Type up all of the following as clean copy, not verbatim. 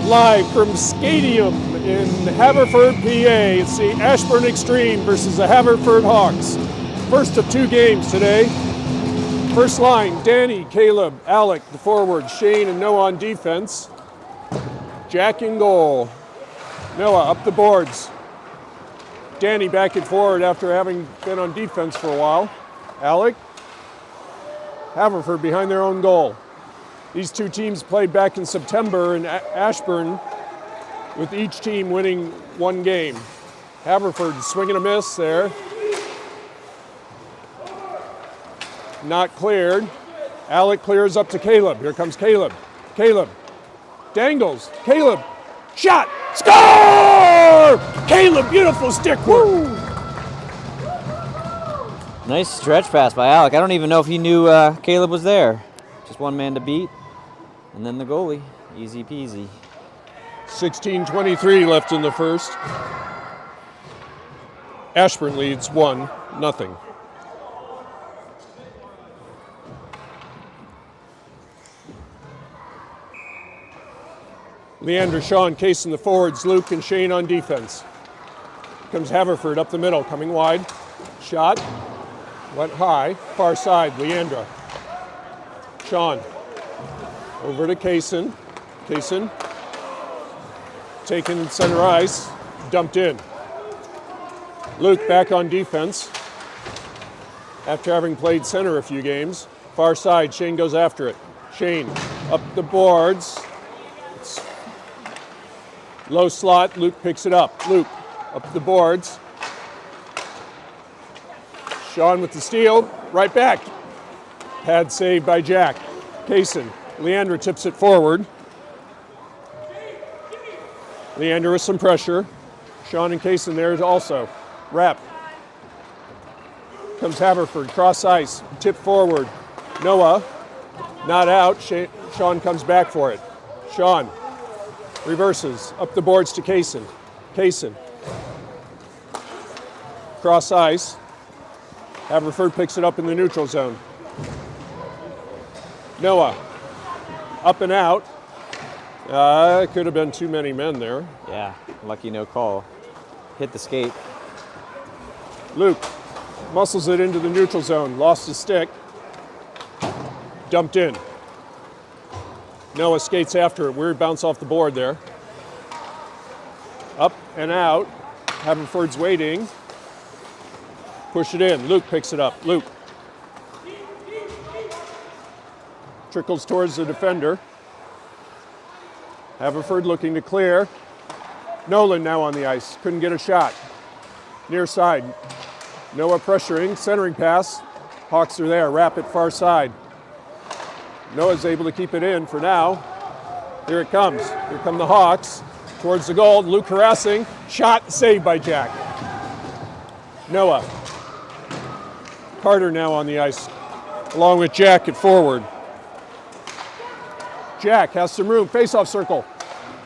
Live from Stadium in Haverford, PA, it's the Ashburn Xtreme versus the Haverford Hawks. First of two games today. First line, Danny, Caleb, Alec, the forward, Shane and Noah on defense. Jack in goal. Noah up the boards. Danny back and forward after having been on defense for a while. Alec, Haverford behind their own goal. These two teams played back in September in Ashburn, with each team winning one game. Haverford swing and a miss there. Not cleared. Alec clears up to Caleb. Here comes Caleb. Caleb dangles. Caleb, shot, score! Caleb, beautiful stick work. Nice stretch pass by Alec. I don't even know if he knew Caleb was there. Just one man to beat. And then the goalie, easy peasy. 16:23 left in the first. Ashburn leads 1-0. Leander, Sean, Case in the forwards, Luke and Shane on defense. Comes Haverford up the middle, coming wide. Shot, went high, far side, Leandra. Sean, over to Kaysen. Kaysen, taken center ice, dumped in. Luke back on defense. After having played center a few games. Far side, Shane goes after it. Shane, up the boards. It's low slot, Luke picks it up. Luke, up the boards. Sean with the steal, right back. Pad saved by Jack. Kaysen. Leandra tips it forward. Leandra with some pressure. Sean and Kaysen there also. Wrap. Comes Haverford, cross ice, tip forward. Noah, not out. Sean comes back for it. Sean reverses, up the boards to Kaysen. Kaysen. Cross ice. Haverford picks it up in the neutral zone. Noah. Up and out. Could have been too many men there. Yeah, lucky no call. Hit the skate. Luke muscles it into the neutral zone. Lost his stick. Dumped in. Noah skates after it. Weird bounce off the board there. Up and out. Haverford's waiting. Push it in. Luke picks it up. Luke. Trickles towards the defender. Haverford looking to clear. Nolan now on the ice. Couldn't get a shot. Near side. Noah pressuring. Centering pass. Hawks are there. Wrap it far side. Noah's able to keep it in for now. Here it comes. Here come the Hawks. Towards the goal. Luke harassing. Shot saved by Jack. Noah. Carter now on the ice. Along with Jack at forward. Jack has some room, face-off circle.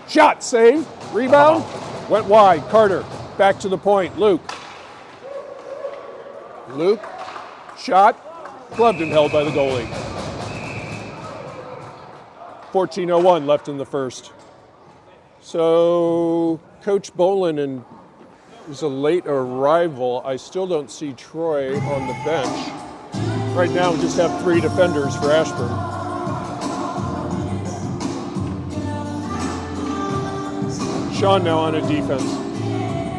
Shot, save, rebound, went wide. Carter, back to the point. Luke. Luke, shot, gloved and held by the goalie. 14:01 left in the first. So, Coach Bolin is a late arrival. I still don't see Troy on the bench. Right now, we just have 3 defenders for Ashburn. Sean now on a defense.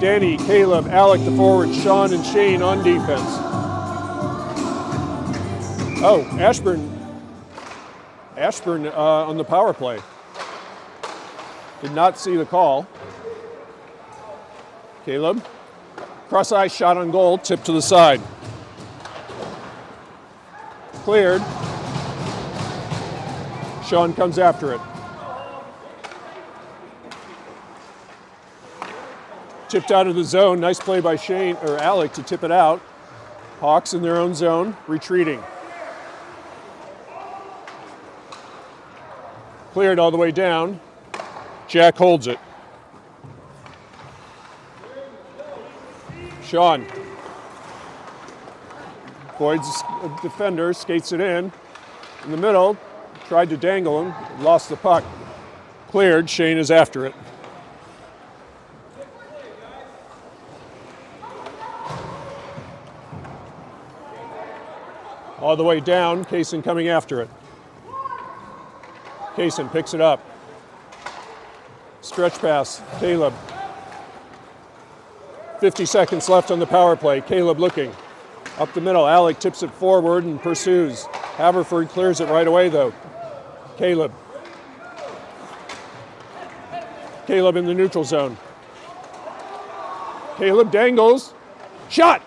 Danny, Caleb, Alec the forward, Sean and Shane on defense. Oh, Ashburn on the power play. Did not see the call. Caleb, cross ice shot on goal, tip to the side. Cleared. Sean comes after it. Tipped out of the zone. Nice play by Shane or Alec to tip it out. Hawks in their own zone, retreating. Cleared all the way down. Jack holds it. Sean. Boyd's a defender, skates it in. In the middle, tried to dangle him, lost the puck. Cleared. Shane is after it. All the way down. Kaysen coming after it. Kaysen picks it up. Stretch pass. Caleb. 50 seconds left on the power play. Caleb looking. Up the middle. Alec tips it forward and pursues. Haverford clears it right away, though. Caleb. Caleb in the neutral zone. Caleb dangles. Shot!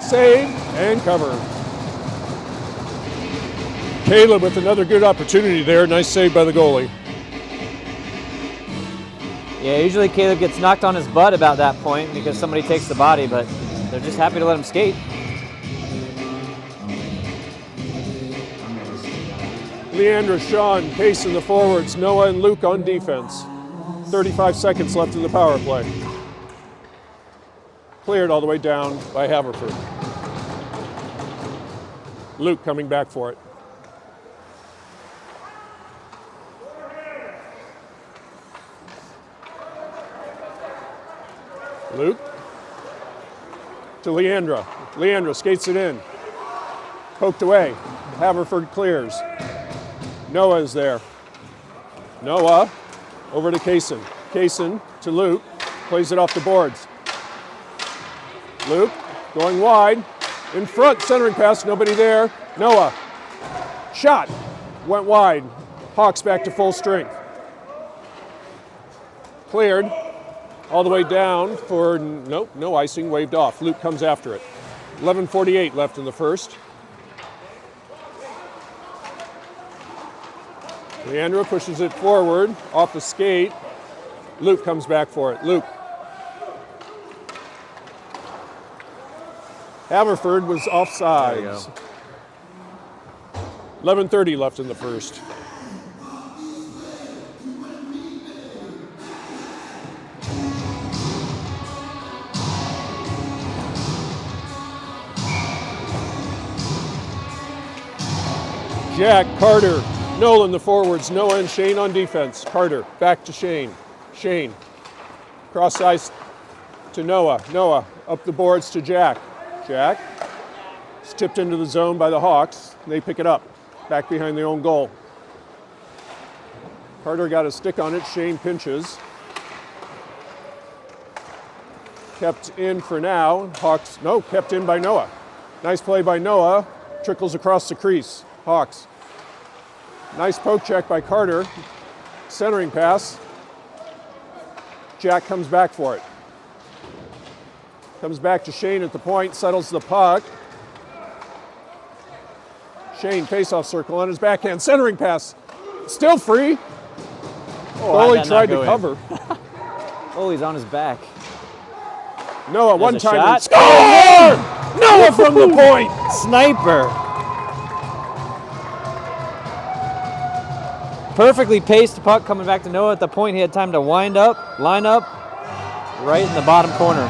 Save and cover. Caleb with another good opportunity there. Nice save by the goalie. Yeah, usually Caleb gets knocked on his butt about that point because somebody takes the body, but they're just happy to let him skate. Leandra, Sean, Case in the forwards, Noah and Luke on defense. 35 seconds left in the power play. Cleared all the way down by Haverford. Luke coming back for it. Luke to Leandra. Leandra skates it in. Poked away. Haverford clears. Noah is there. Noah over to Kaysen. Kaysen to Luke. Plays it off the boards. Luke going wide. In front, centering pass, nobody there. Noah. Shot. Went wide. Hawks back to full strength. Cleared. All the way down for, nope, no icing, waved off. Luke comes after it. 11:48 left in the first. Leandra pushes it forward, off the skate. Luke comes back for it. Luke. Haverford was offside. 11:30 left in the first. Jack, Carter, Nolan the forwards, Noah and Shane on defense. Carter, back to Shane. Shane, cross ice to Noah. Noah, up the boards to Jack. Jack, it's tipped into the zone by the Hawks. They pick it up, back behind their own goal. Carter got a stick on it, Shane pinches. Kept in for now, Hawks, no, kept in by Noah. Nice play by Noah, trickles across the crease. Hawks. Nice poke check by Carter. Centering pass. Jack comes back for it. Comes back to Shane at the point, settles the puck. Shane, faceoff circle on his backhand. Centering pass. Still free. Goalie tried to cover. Oh, he's on his back. Noah, one timer. Score! Noah from the point. Sniper. Perfectly paced puck coming back to Noah at the point. He had time to wind up, line up, right in the bottom corner.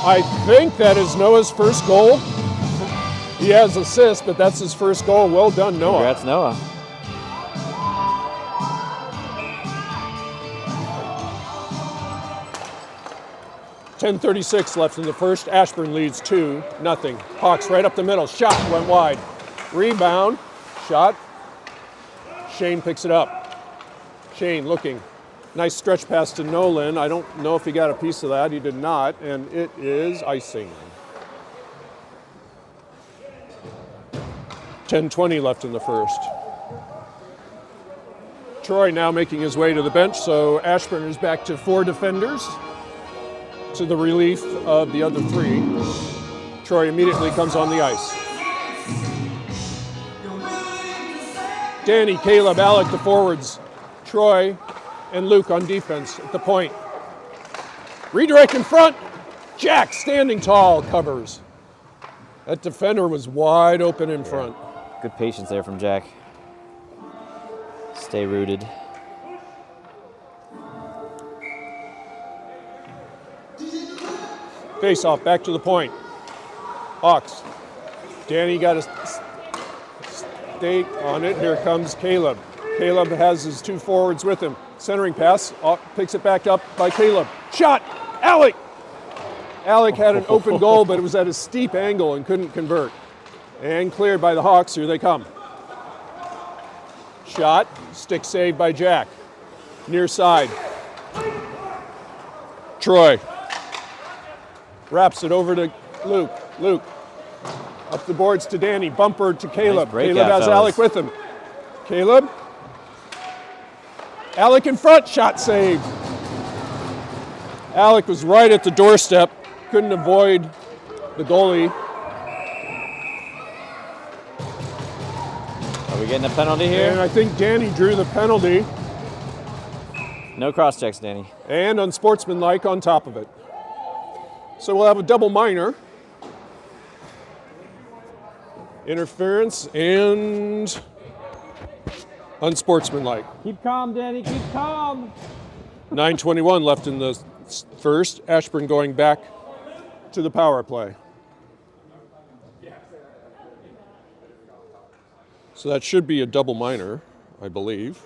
I think that is Noah's first goal. He has assists, but that's his first goal. Well done, Noah. Congrats, Noah. .10:36 left in the first. Ashburn leads 2-0. Hawks right up the middle. Shot went wide. Rebound, shot. Shane picks it up. Shane looking. Nice stretch pass to Nolan. I don't know if he got a piece of that. He did not, and it is icing. 10:20 left in the first. Troy now making his way to the bench, so Ashburn is back to 4 defenders to the relief of the other 3. Troy immediately comes on the ice. Danny, Caleb, Alec, the forwards. Troy and Luke on defense at the point. Redirect in front. Jack, standing tall, covers. That defender was wide open in front. Good patience there from Jack. Stay rooted. Face off, back to the point. Hawks. Danny got a update on it. Here comes Caleb. Caleb has his 2 forwards with him. Centering pass, picks it back up by Caleb. Shot! Alec! Alec had an open goal, but it was at a steep angle and couldn't convert. And cleared by the Hawks. Here they come. Shot, stick saved by Jack. Near side. Troy wraps it over to Luke. Luke up the boards to Danny. Bumper to Caleb. Nice Caleb has fellas. Alec with him. Caleb. Alec in front. Shot saved. Alec was right at the doorstep. Couldn't avoid the goalie. Are we getting a penalty here? And I think Danny drew the penalty. No cross checks, Danny. And unsportsmanlike on top of it. So we'll have a double minor. Interference and unsportsmanlike. Keep calm, Danny. Keep calm. 9:21 left in the first. Ashburn going back to the power play. So that should be a double minor, I believe.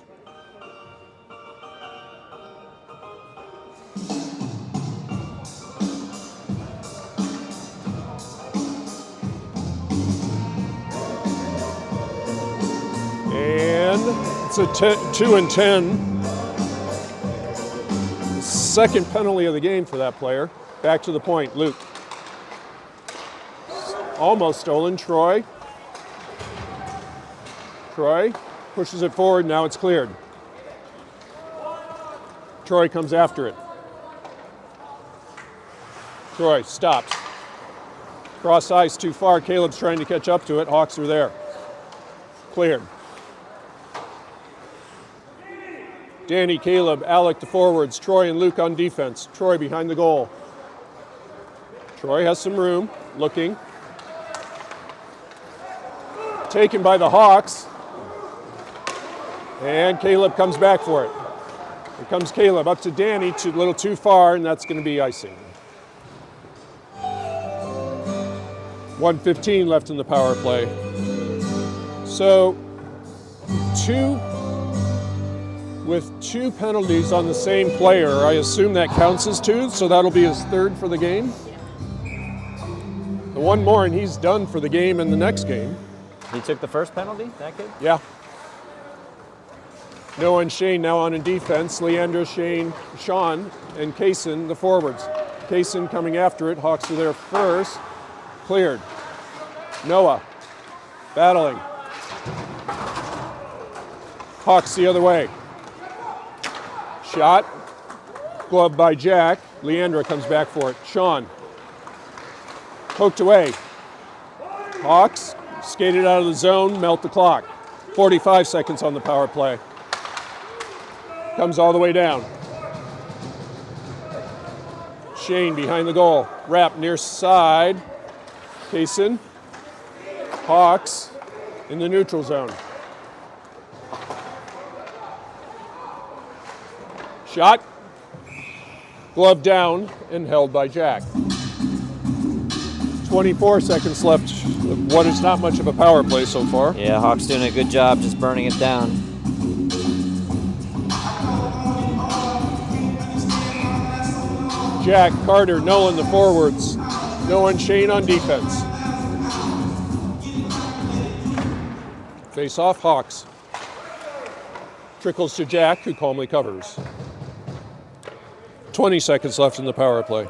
And it's a 2 and 10. Second penalty of the game for that player. Back to the point, Luke. Almost stolen, Troy. Troy pushes it forward, now it's cleared. Troy comes after it. Troy stops. Cross ice too far, Caleb's trying to catch up to it, Hawks are there. Cleared. Danny, Caleb, Alec the forwards, Troy and Luke on defense. Troy behind the goal. Troy has some room, looking. Taken by the Hawks. And Caleb comes back for it. Here comes Caleb up to Danny, a little too far, and that's going to be icing. 1:15 left in the power play. So, with 2 penalties on the same player, I assume that counts as 2, so that'll be his 3rd for the game. The one more and he's done for the game and the next game. He took the first penalty, that kid? Yeah. Noah and Shane now on in defense. Leandro, Shane, Sean, and Kaysen, the forwards. Kaysen coming after it. Hawks are there first. Cleared. Noah battling. Hawks the other way. Shot. Glove by Jack. Leandro comes back for it. Sean. Poked away. Hawks skated out of the zone, melt the clock. 45 seconds on the power play. Comes all the way down. Shane behind the goal. Wrap near side. Kaysen. Hawks in the neutral zone. Shot. Glove down and held by Jack. 24 seconds left of what is not much of a power play so far. Yeah, Hawks doing a good job just burning it down. Jack, Carter, Nolan the forwards. Noah and Shane on defense. Face off, Hawks. Trickles to Jack, who calmly covers. 20 seconds left in the power play.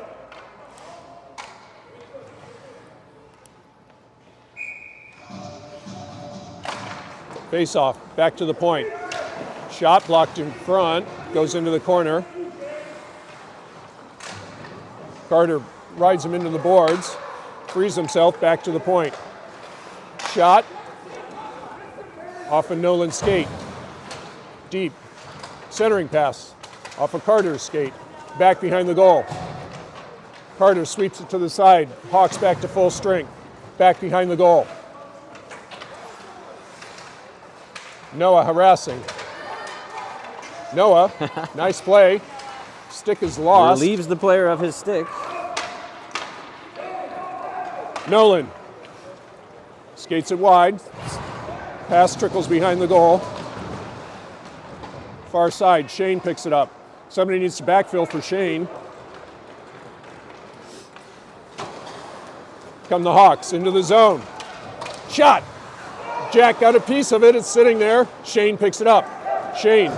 Face off, back to the point. Shot blocked in front, goes into the corner. Carter rides him into the boards, frees himself, back to the point. Shot, off of Nolan's skate. Deep, centering pass, off of Carter's skate, back behind the goal. Carter sweeps it to the side, Hawks back to full strength, back behind the goal. Noah harassing. Noah, nice play. Stick is lost. Relieves the player of his stick. Nolan skates it wide. Pass trickles behind the goal. Far side, Shane picks it up. Somebody needs to backfill for Shane. Come the Hawks into the zone. Shot. Jack got a piece of it. It's sitting there. Shane picks it up. Shane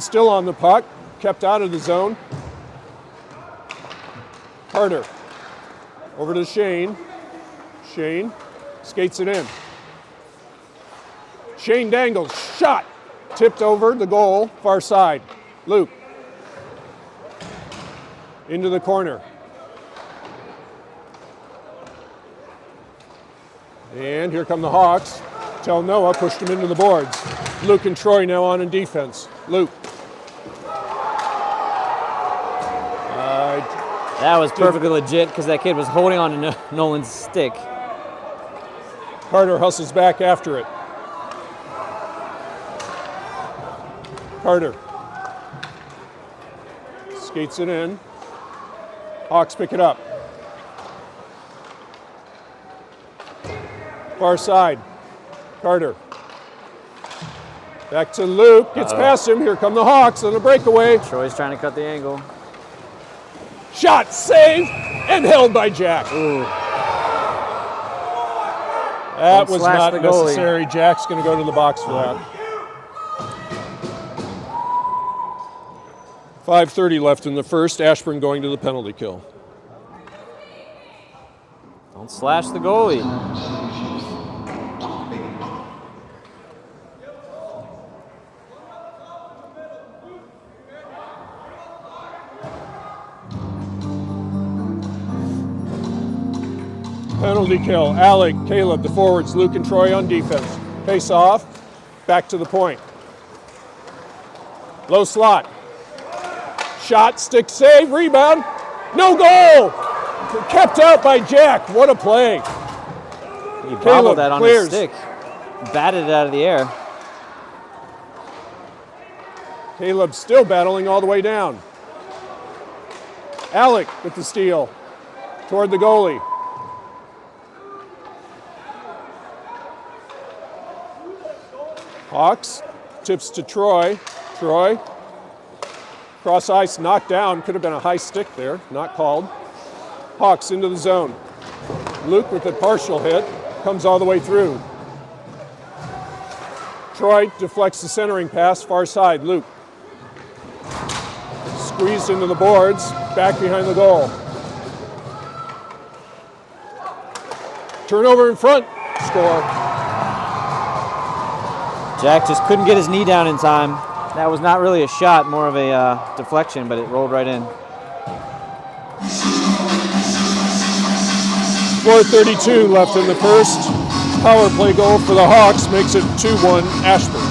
still on the puck. Kept out of the zone. Carter. Over to Shane. Shane skates it in. Shane dangles. Shot. Tipped over the goal. Far side. Luke. Into the corner. And here come the Hawks. Tell Noah pushed him into the boards. Luke and Troy now on in defense. Luke. That was perfectly legit because that kid was holding on to Nolan's stick. Carter hustles back after it. Carter. Skates it in. Hawks pick it up. Far side. Carter. Back to Luke. Gets past him. Here come the Hawks on a breakaway. Troy's trying to cut the angle. Shot, save, and held by Jack. Ooh. That was not necessary. Jack's going to go to the box for that. 5:30 left in the first. Ashburn going to the penalty kill. Don't slash the goalie. Penalty kill. Alec, Caleb, the forwards, Luke and Troy on defense. Face off. Back to the point. Low slot. Shot, stick save, rebound. No goal! Kept out by Jack. What a play. He bobbled that on his stick. Batted it out of the air. Caleb still battling all the way down. Alec with the steal. Toward the goalie. Hawks, tips to Troy. Troy, cross ice, knocked down. Could have been a high stick there, not called. Hawks into the zone. Luke with a partial hit, comes all the way through. Troy deflects the centering pass, far side, Luke. Squeezed into the boards, back behind the goal. Turnover in front, score. Jack just couldn't get his knee down in time. That was not really a shot, more of a deflection, but it rolled right in. 4:32 left in the first. Power play goal for the Hawks makes it 2-1 Ashburn.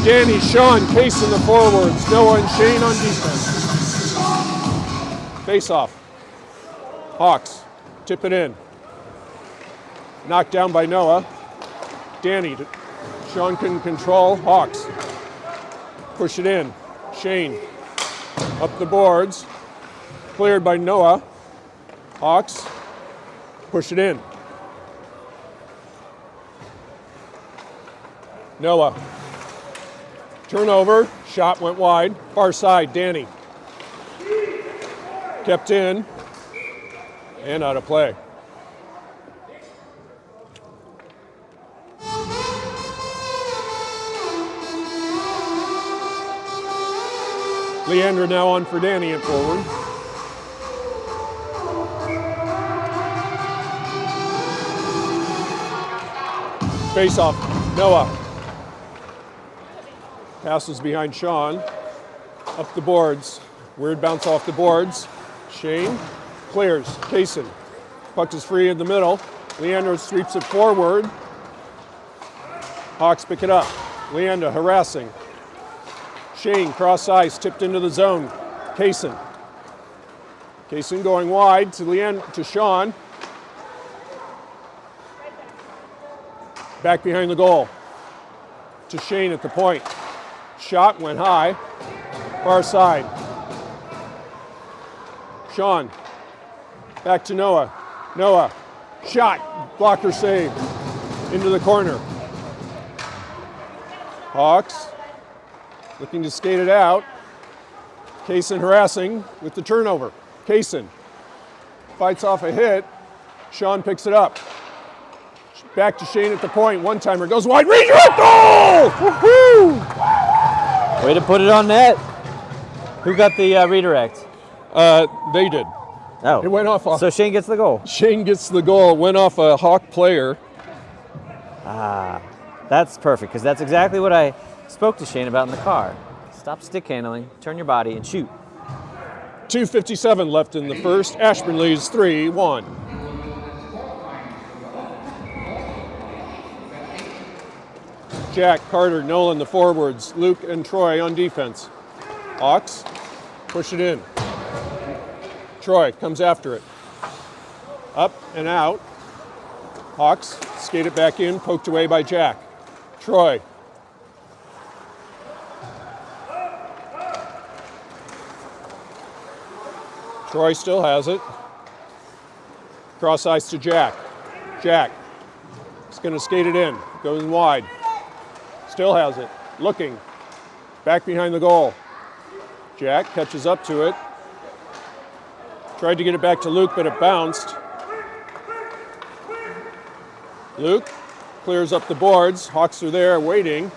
Danny, Sean, Case in the forwards. Noah and Shane on defense. Face off. Hawks. Tip it in. Knocked down by Noah. Danny. Sean can control. Hawks. Push it in. Shane. Up the boards. Cleared by Noah. Hawks. Push it in. Noah. Turnover. Shot went wide. Far side. Danny. Kept in. And out of play. Leandra now on for Danny at forward. Face off. Noah. Passes behind Sean. Up the boards. Weird bounce off the boards. Shane. Clears. Kaysen. Puck is free in the middle. Leandro sweeps it forward. Hawks pick it up. Leandro harassing. Shane, cross ice, tipped into the zone. Kaysen. Kaysen going wide to Sean. Back behind the goal. To Shane at the point. Shot went high. Far side. Sean. Back to Noah. Noah. Shot. Blocker save. Into the corner. Hawks. Looking to skate it out. Kaysen harassing with the turnover. Kaysen fights off a hit. Sean picks it up. Back to Shane at the point. One-timer goes wide. Redirect goal! Woohoo! Way to put it on net. Who got the redirect? They did. Oh. It went off. So Shane gets the goal. Shane gets the goal. It went off a Hawk player. Ah, that's perfect, because that's exactly what I spoke to Shane about in the car. Stop stick handling, turn your body, and shoot. 2:57 left in the first. Ashburn leads 3-1. Jack, Carter, Nolan, the forwards. Luke and Troy on defense. Hawks push it in. Troy comes after it. Up and out. Hawks skate it back in, poked away by Jack. Troy. Troy still has it. Cross ice to Jack. Jack is going to skate it in. Goes wide. Still has it. Looking. Back behind the goal. Jack catches up to it. Tried to get it back to Luke, but it bounced. Luke clears up the boards. Hawks are there waiting.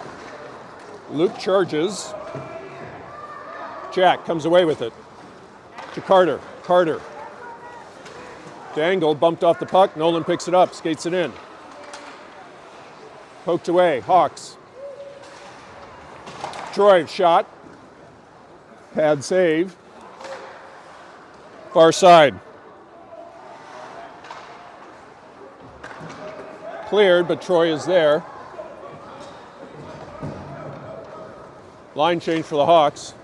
Luke charges. Jack comes away with it. To Carter. Carter. Dangled, bumped off the puck. Nolan picks it up, skates it in. Poked away. Hawks. Troy shot. Pad save. Far side. Cleared, but Troy is there. Line change for the Hawks.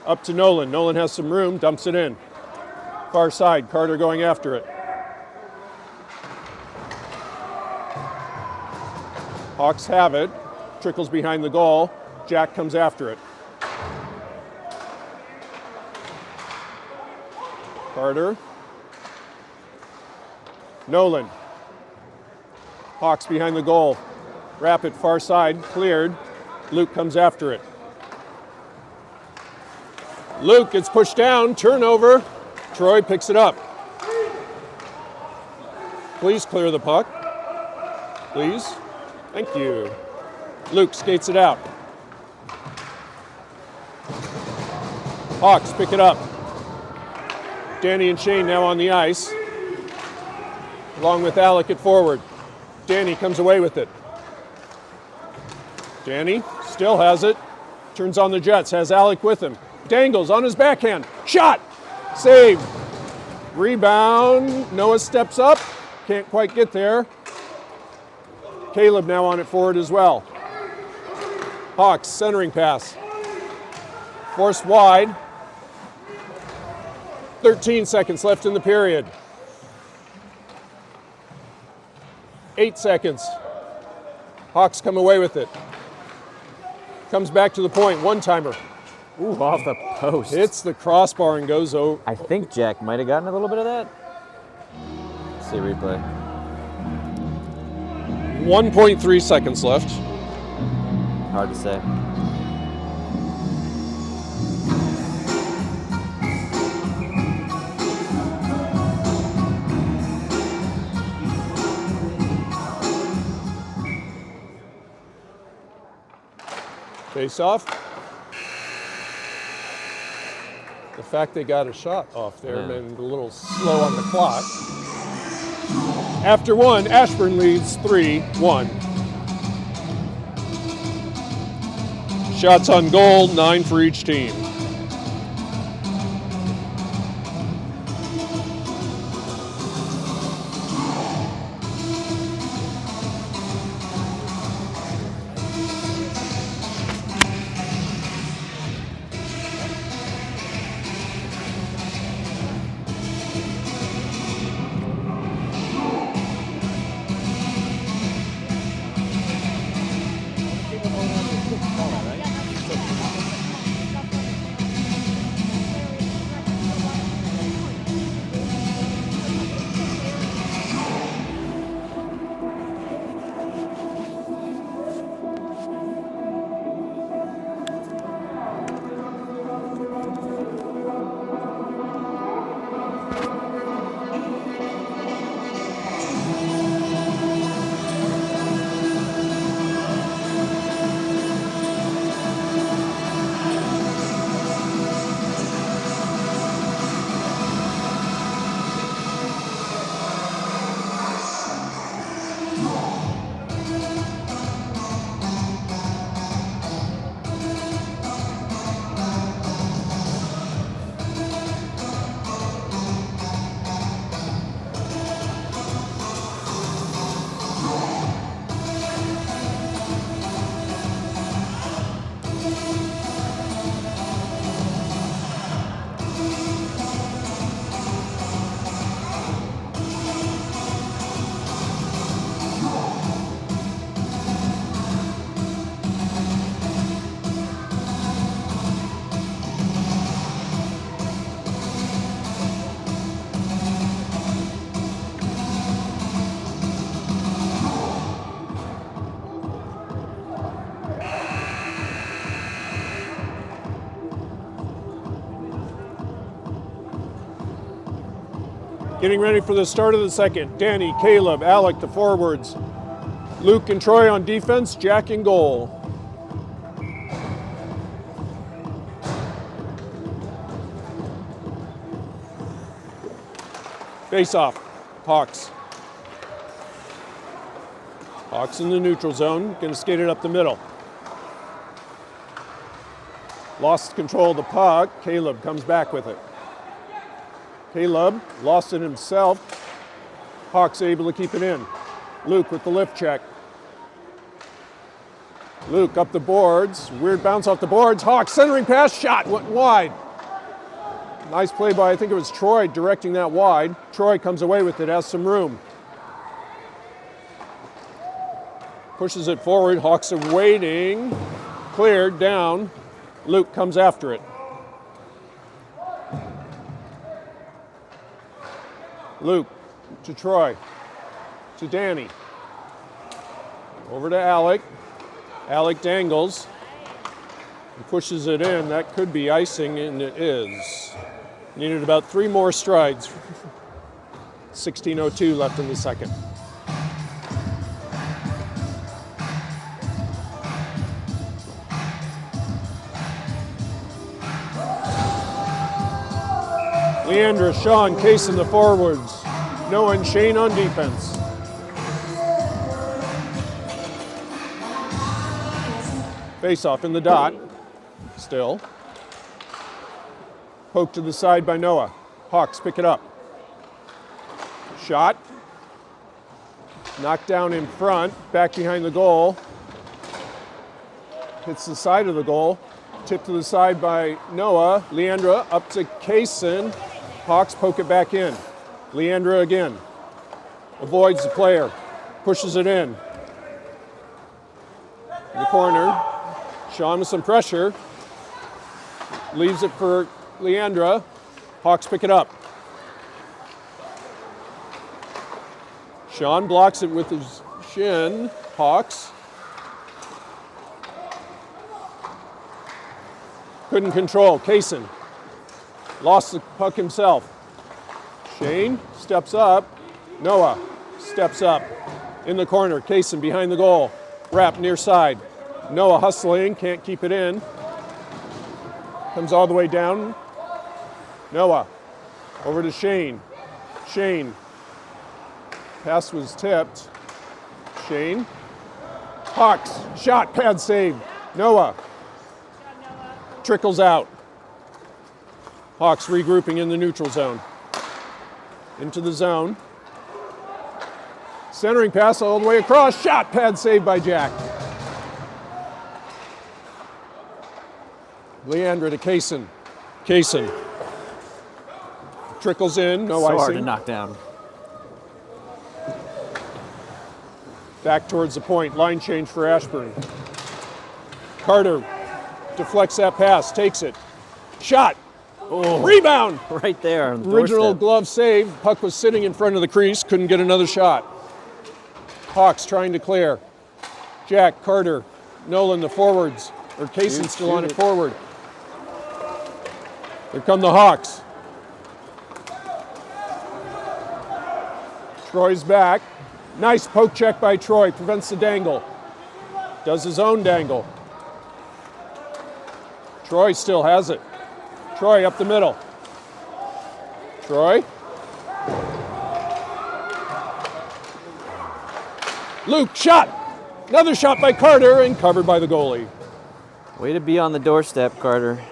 Up to Nolan. Nolan has some room, dumps it in. Far side, Carter going after it. Hawks have it. Trickles behind the goal. Jack comes after it. Carter. Nolan. Hawks behind the goal. Rapid far side, cleared. Luke comes after it. Luke gets pushed down, turnover. Troy picks it up. Please clear the puck. Please. Thank you. Luke skates it out. Hawks pick it up. Danny and Shane now on the ice, along with Alec at forward. Danny comes away with it. Danny still has it. Turns on the Jets, has Alec with him. Dangles on his backhand. Shot! Save. Rebound. Noah steps up. Can't quite get there. Caleb now on it forward as well. Hawks centering pass. Forced wide. 13 seconds left in the period. 8 seconds. Hawks come away with it. Comes back to the point. One-timer. Ooh, off the post. Hits the crossbar and goes over. I think Jack might have gotten a little bit of that. Let's see replay. 1.3 seconds left. Hard to say. Face off. The fact they got a shot off there and a little slow on the clock. After one, Ashburn leads 3-1. Shots on goal, 9 for each team. Getting ready for the start of the second. Danny, Caleb, Alec the forwards. Luke and Troy on defense, Jack in goal. Face off, Hawks. Hawks in the neutral zone, gonna skate it up the middle. Lost control of the puck, Caleb comes back with it. Caleb lost it himself. Hawks able to keep it in. Luke with the lift check. Luke up the boards, weird bounce off the boards. Hawks centering pass, shot, went wide. Nice play by, I think it was Troy directing that wide. Troy comes away with it, has some room. Pushes it forward, Hawks are waiting. Cleared, down. Luke comes after it. Luke to Troy, to Danny. Over to Alec. Alec dangles. He pushes it in. That could be icing, and it is. Needed about 3 more strides. 16:02 left in the second. Leandra, Sean, Case in the forwards. Noah and Shane on defense. Face off in the dot. Still. Poke to the side by Noah. Hawks pick it up. Shot. Knocked down in front, back behind the goal. Hits the side of the goal. Tip to the side by Noah. Leandra up to Kaysen. Hawks poke it back in. Leandra again. Avoids the player. Pushes it in. In the corner. Sean with some pressure. Leaves it for Leandra. Hawks pick it up. Sean blocks it with his shin. Hawks. Couldn't control. Kaysen. Lost the puck himself. Shane steps up. Noah steps up. In the corner. Kaysen behind the goal. Wrap near side. Noah hustling. Can't keep it in. Comes all the way down. Noah. Over to Shane. Shane. Pass was tipped. Shane. Hawks. Shot. Pad save. Noah. Trickles out. Hawks regrouping in the neutral zone. Into the zone. Centering pass all the way across. Shot. Pad save by Jack. Leandra to Kaysen. Kaysen. Trickles in. No icing. Hard to knock down. Back towards the point. Line change for Ashburn. Carter deflects that pass. Takes it. Shot. Oh, rebound. Right there on the Original doorstep. glove save. Puck was sitting in front of the crease. Couldn't get another shot. Hawks trying to clear. Jack, Carter, Nolan, the forwards. Or Kaysen still on it forward. Here come the Hawks. Troy's back. Nice poke check by Troy. Prevents the dangle. Does his own dangle. Troy still has it. Troy up the middle. Troy. Luke, shot. Another shot by Carter and covered by the goalie. Way to be on the doorstep, Carter.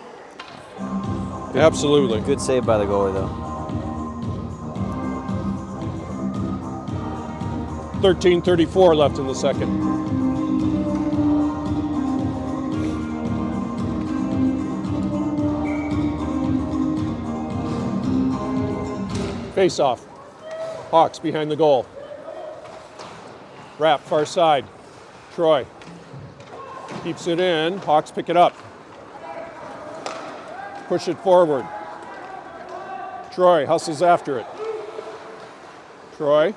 Absolutely. Good save by the goalie, though. 13:34 left in the second. Face off. Hawks behind the goal. Wrap far side. Troy keeps it in. Hawks pick it up. Push it forward. Troy hustles after it. Troy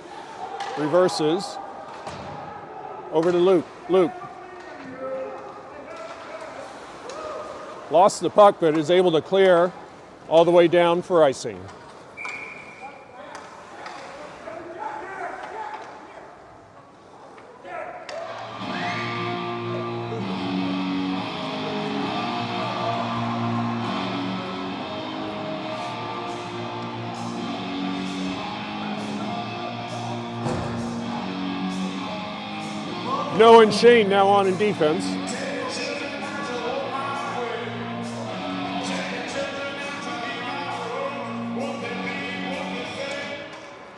reverses. Over to Luke. Luke. Lost the puck, but is able to clear all the way down for icing. Noah and Shane now on in defense.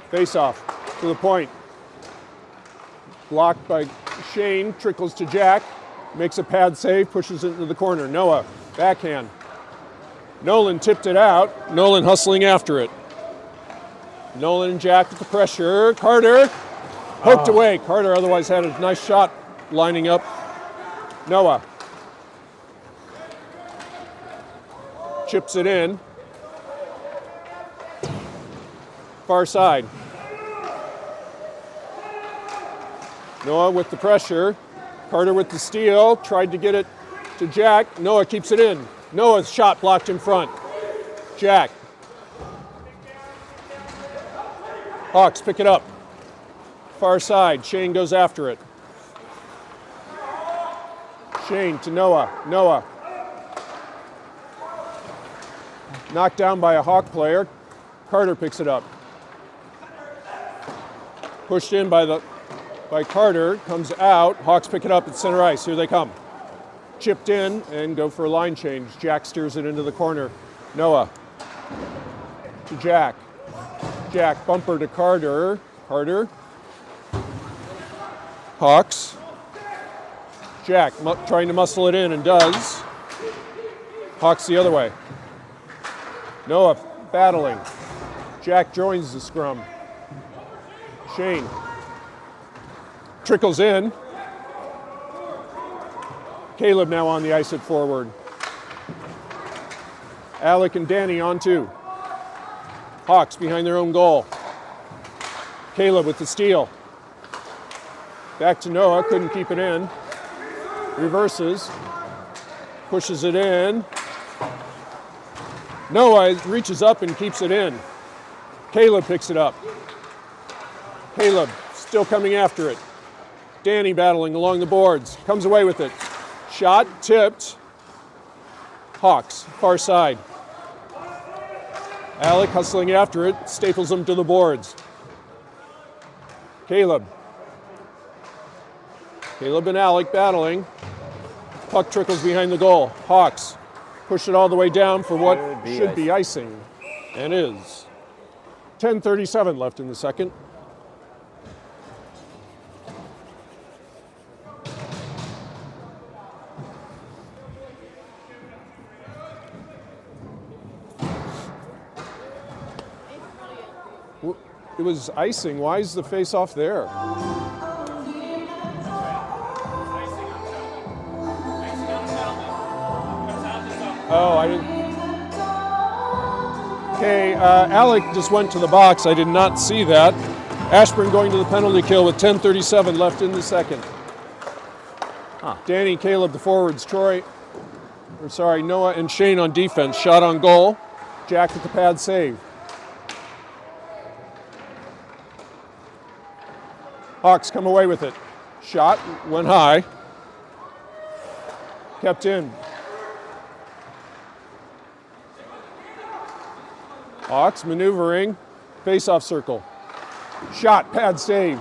Face off to the point. Blocked by Shane, trickles to Jack, makes a pad save, pushes it into the corner. Noah, backhand. Nolan tipped it out. Nolan hustling after it. Nolan and Jack with the pressure. Carter poked away. Carter otherwise had a nice shot lining up. Noah chips it in. Far side. Noah with the pressure. Carter with the steal. Tried to get it to Jack. Noah keeps it in. Noah's shot blocked in front. Jack. Hawks pick it up. Far side. Shane goes after it. Shane to Noah. Noah. Knocked down by a Hawk player. Carter picks it up. Pushed in by Carter. Comes out. Hawks pick it up at center ice. Here they come. Chipped in and go for a line change. Jack steers it into the corner. Noah to Jack. Jack bumper to Carter. Carter. Hawks. Jack trying to muscle it in and does. Hawks the other way. Noah battling. Jack joins the scrum. Shane trickles in. Caleb now on the ice at forward. Alec and Danny on two. Hawks behind their own goal. Caleb with the steal. Back to Noah, couldn't keep it in. Reverses. Pushes it in. Noah reaches up and keeps it in. Caleb picks it up. Caleb still coming after it. Danny battling along the boards. Comes away with it. Shot, tipped. Hawks, far side. Alec hustling after it, staples them to the boards. Caleb. Caleb and Alec battling. Puck trickles behind the goal. Hawks push it all the way down for what should be icing, and is. 10:37 left in the second. It was icing. Why is the face-off there? Oh, I didn't. Okay, Alec just went to the box. I did not see that. Ashburn going to the penalty kill with 10:37 left in the second. Danny, Caleb, the forwards. Noah and Shane on defense. Shot on goal. Jack with the pad save. Hawks come away with it. Shot, went high. Kept in. Hawks maneuvering. Face-off circle. Shot, pad save.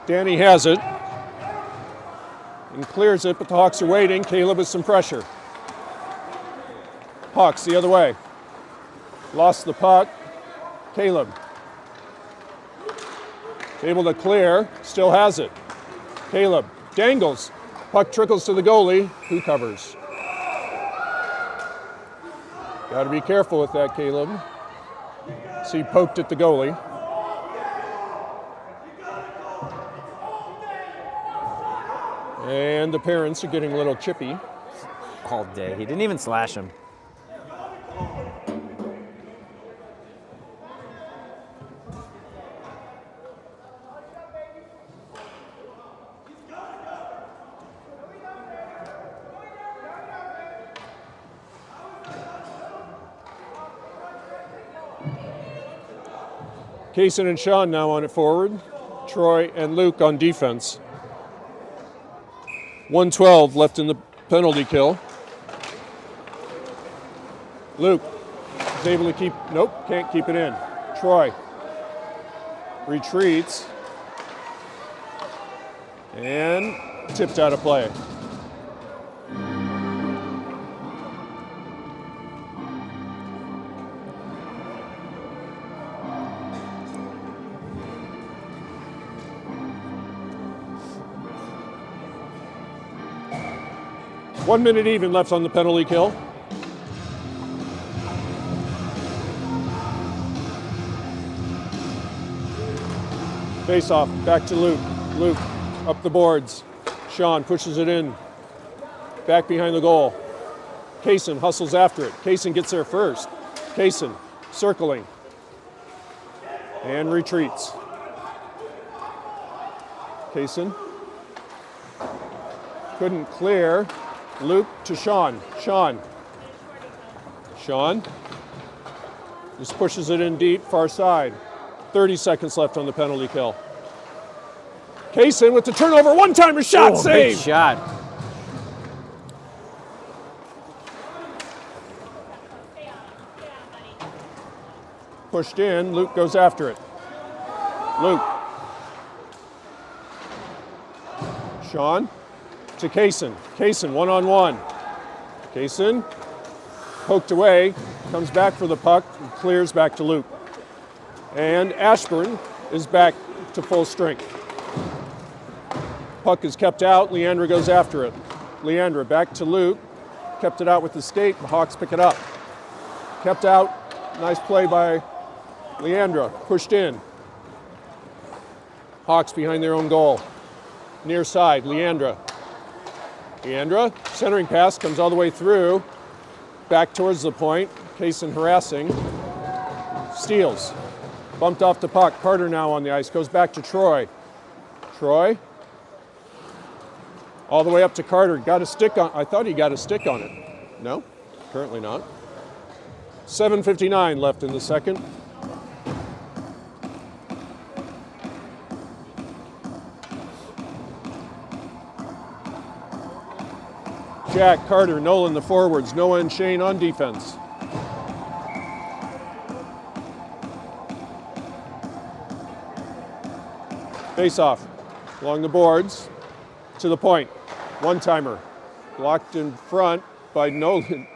Danny has it. And clears it, but the Hawks are waiting. Caleb with some pressure. Hawks the other way. Lost the puck. Caleb. Able to clear, still has it. Caleb dangles. Puck trickles to the goalie, who covers. Got to be careful with that, Caleb. See, poked at the goalie. And the parents are getting a little chippy. All day. He didn't even slash him. Kaysen and Sean now on it forward. Troy and Luke on defense. 1:12 left in the penalty kill. Luke is able to keep, nope, can't keep it in. Troy retreats. And Tipped out of play. One minute even left on the penalty kill. Face off, back to Luke. Luke up the boards. Sean pushes it in. Back behind the goal. Kaysen hustles after it. Kaysen gets there first. Kaysen circling. And retreats. Kaysen couldn't clear. Luke to Sean. Sean just pushes it in deep, far side. 30 seconds left on the penalty kill. Kaysen with the turnover, one-timer shot, save! Big shot. Pushed in, Luke goes after it. Luke. Sean to Kaysen. Kaysen one-on-one. Kaysen poked away, comes back for the puck, and clears back to Luke. And Ashburn is back to full strength. Puck is kept out, Leandra goes after it. Leandra back to Luke, kept it out with the skate, the Hawks pick it up. Kept out, nice play by Leandra, pushed in. Hawks behind their own goal. Near side, Leandra. Leandra, centering pass, comes all the way through, back towards the point. Kaysen harassing, steals. Bumped off the puck, Carter now on the ice, goes back to Troy. Troy, all the way up to Carter, got a stick on, I thought he got a stick on it. No, currently not. 7:59 left in the second. Jack, Carter, Nolan the forwards, Noah and Shane on defense. Face off along the boards to the point. One-timer blocked in front by Nolan.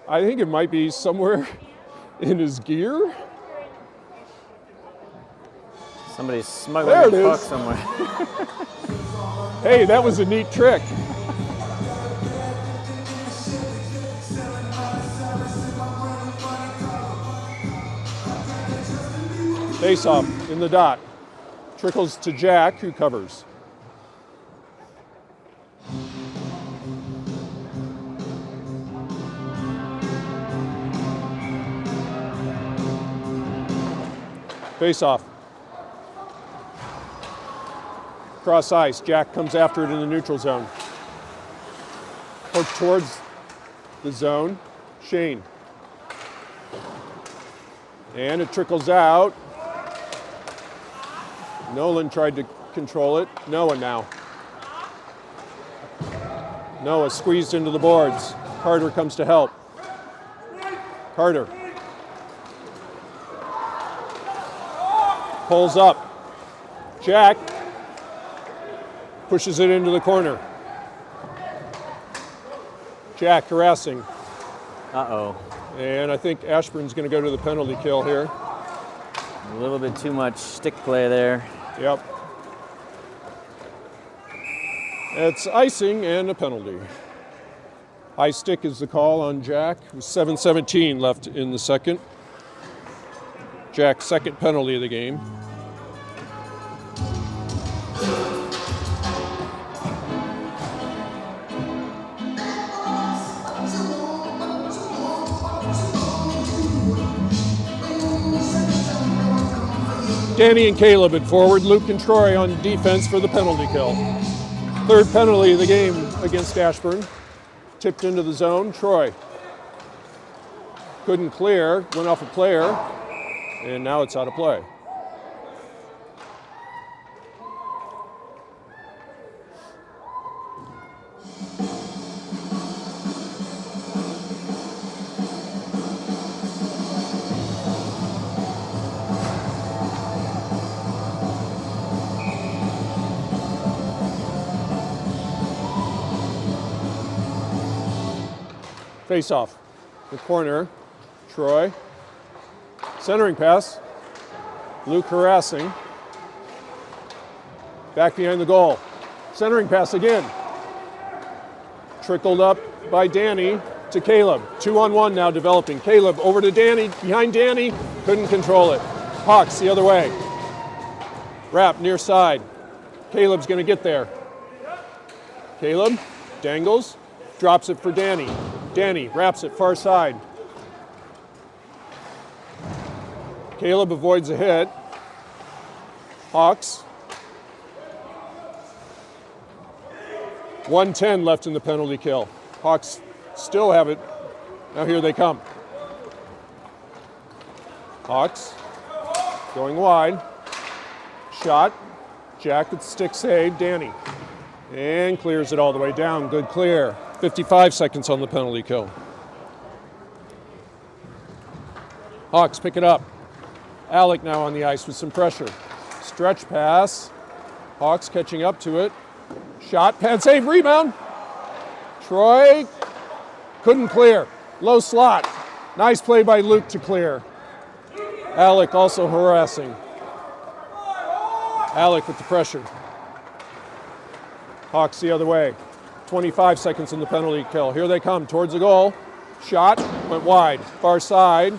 I think it might be somewhere in his gear. Somebody's smuggling the puck is. somewhere. Hey, that was a neat trick. Face off in the dot. Trickles to Jack, who covers. Face off. Cross ice. Jack comes after it in the neutral zone. Poke towards the zone. Shane. And it trickles out. Nolan tried to control it. Noah now. Noah squeezed into the boards. Carter comes to help. Carter. Pulls up. Jack pushes it into the corner. Jack harassing. Uh-oh. And I think Ashburn's going to go to the penalty kill here. A little bit too much stick play there. Yep. It's icing and a penalty. High stick is the call on Jack. With 7:17 left in the second. Jack's second penalty of the game. Danny and Caleb at forward, Luke and Troy on defense for the penalty kill. Third penalty of the game against Ashburn. Tipped into the zone, Troy. Couldn't clear, went off a player, and now it's out of play. Face off. The corner. Troy. Centering pass. Luke harassing. Back behind the goal. Centering pass again. Trickled up by Danny to Caleb. 2-on-1 now developing. Caleb over to Danny. Behind Danny. Couldn't control it. Hawks the other way. Wrap near side. Caleb's going to get there. Caleb dangles. Drops it for Danny. Danny wraps it far side. Caleb avoids a hit. Hawks. 1:10 left in the penalty kill. Hawks still have it. Now here they come. Hawks going wide. Shot. Jack with stick save. Danny. And clears it all the way down. Good clear. 55 seconds on the penalty kill. Hawks pick it up. Alec now on the ice with some pressure. Stretch pass. Hawks catching up to it. Shot, pad save, rebound. Troy couldn't clear. Low slot. Nice play by Luke to clear. Alec also harassing. Alec with the pressure. Hawks the other way. 25 seconds in the penalty kill. Here they come towards the goal. Shot, went wide. Far side.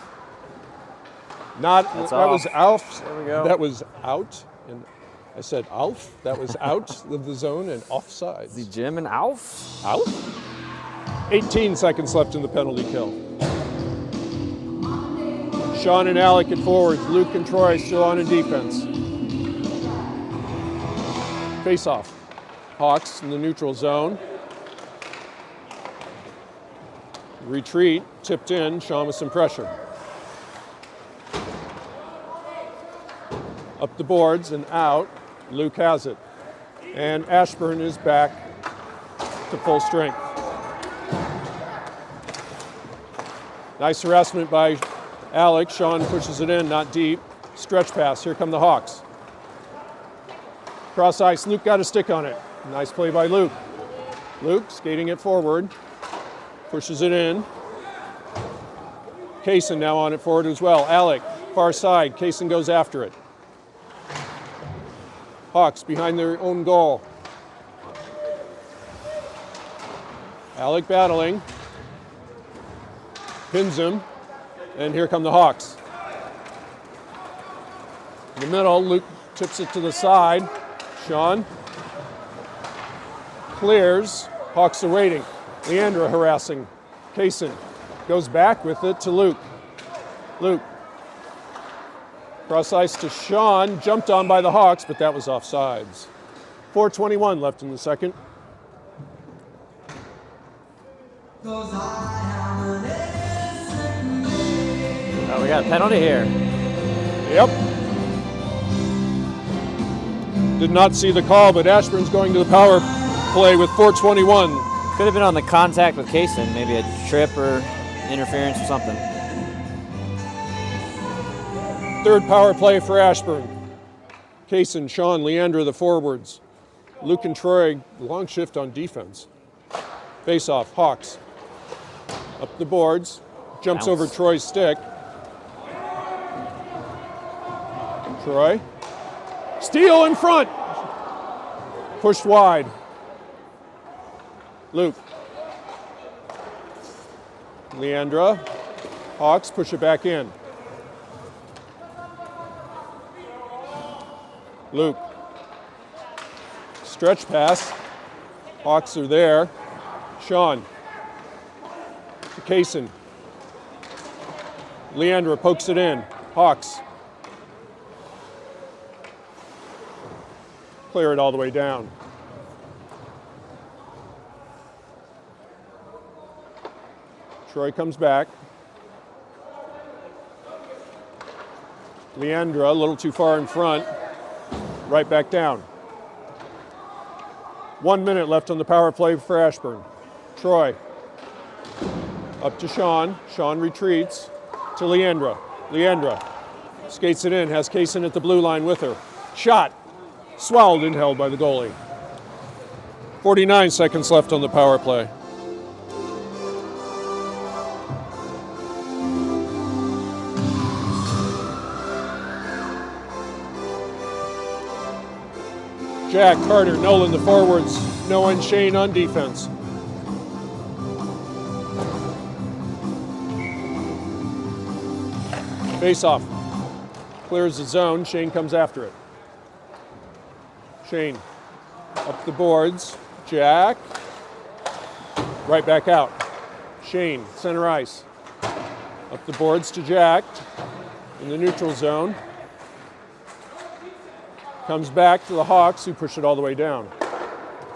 That was out. There we go. That was out. And I said Alf. That was out of the zone and offside. The Jim and Alf? Alf? 18 seconds left in the penalty kill. Sean and Alec at forwards. Luke and Troy still on in defense. Face off. Hawks in the neutral zone. Retreat, tipped in. Sean with some pressure. Up the boards and out. Luke has it. And Ashburn is back to full strength. Nice harassment by Alec. Sean pushes it in, not deep. Stretch pass. Here come the Hawks. Cross ice. Luke got a stick on it. Nice play by Luke. Luke skating it forward. Pushes it in. Kaysen now on it forward as well. Alec, far side. Kaysen goes after it. Hawks behind their own goal. Alec battling. Pins him. And here come the Hawks. In the middle, Luke tips it to the side. Sean clears. Hawks are waiting. Leandra harassing. Kaysen goes back with it to Luke. Luke. Cross ice to Sean. Jumped on by the Hawks, but that was offsides. 4:21 left in the second. Oh, we got a penalty here. Yep. Did not see the call, but Ashburn's going to the power play with 4:21. Could have been on the contact with Kaysen, maybe a trip or interference or something. Third power play for Ashburn. Kaysen, Sean, Leandra, the forwards. Luke and Troy, long shift on defense. Face off, Hawks. Up the boards, jumps over Troy's stick. Troy. Steal in front. Pushed wide. Luke. Leandra. Hawks push it back in. Luke. Stretch pass. Hawks are there. Sean. To Kaysen. Leandra pokes it in. Hawks. Clear it all the way down. Troy comes back. Leandra a little too far in front. Right back down. 1 minute left on the power play for Ashburn. Troy. Up to Sean. Sean retreats to Leandra. Leandra skates it in, has Kaysen at the blue line with her. Shot. Swallowed and held by the goalie. 49 seconds left on the power play. Jack, Carter, Nolan the forwards. Noah and Shane on defense. Face off. Clears the zone. Shane comes after it. Shane up the boards. Jack. Right back out. Shane, center ice. Up the boards to Jack in the neutral zone. Comes back to the Hawks, who push it all the way down.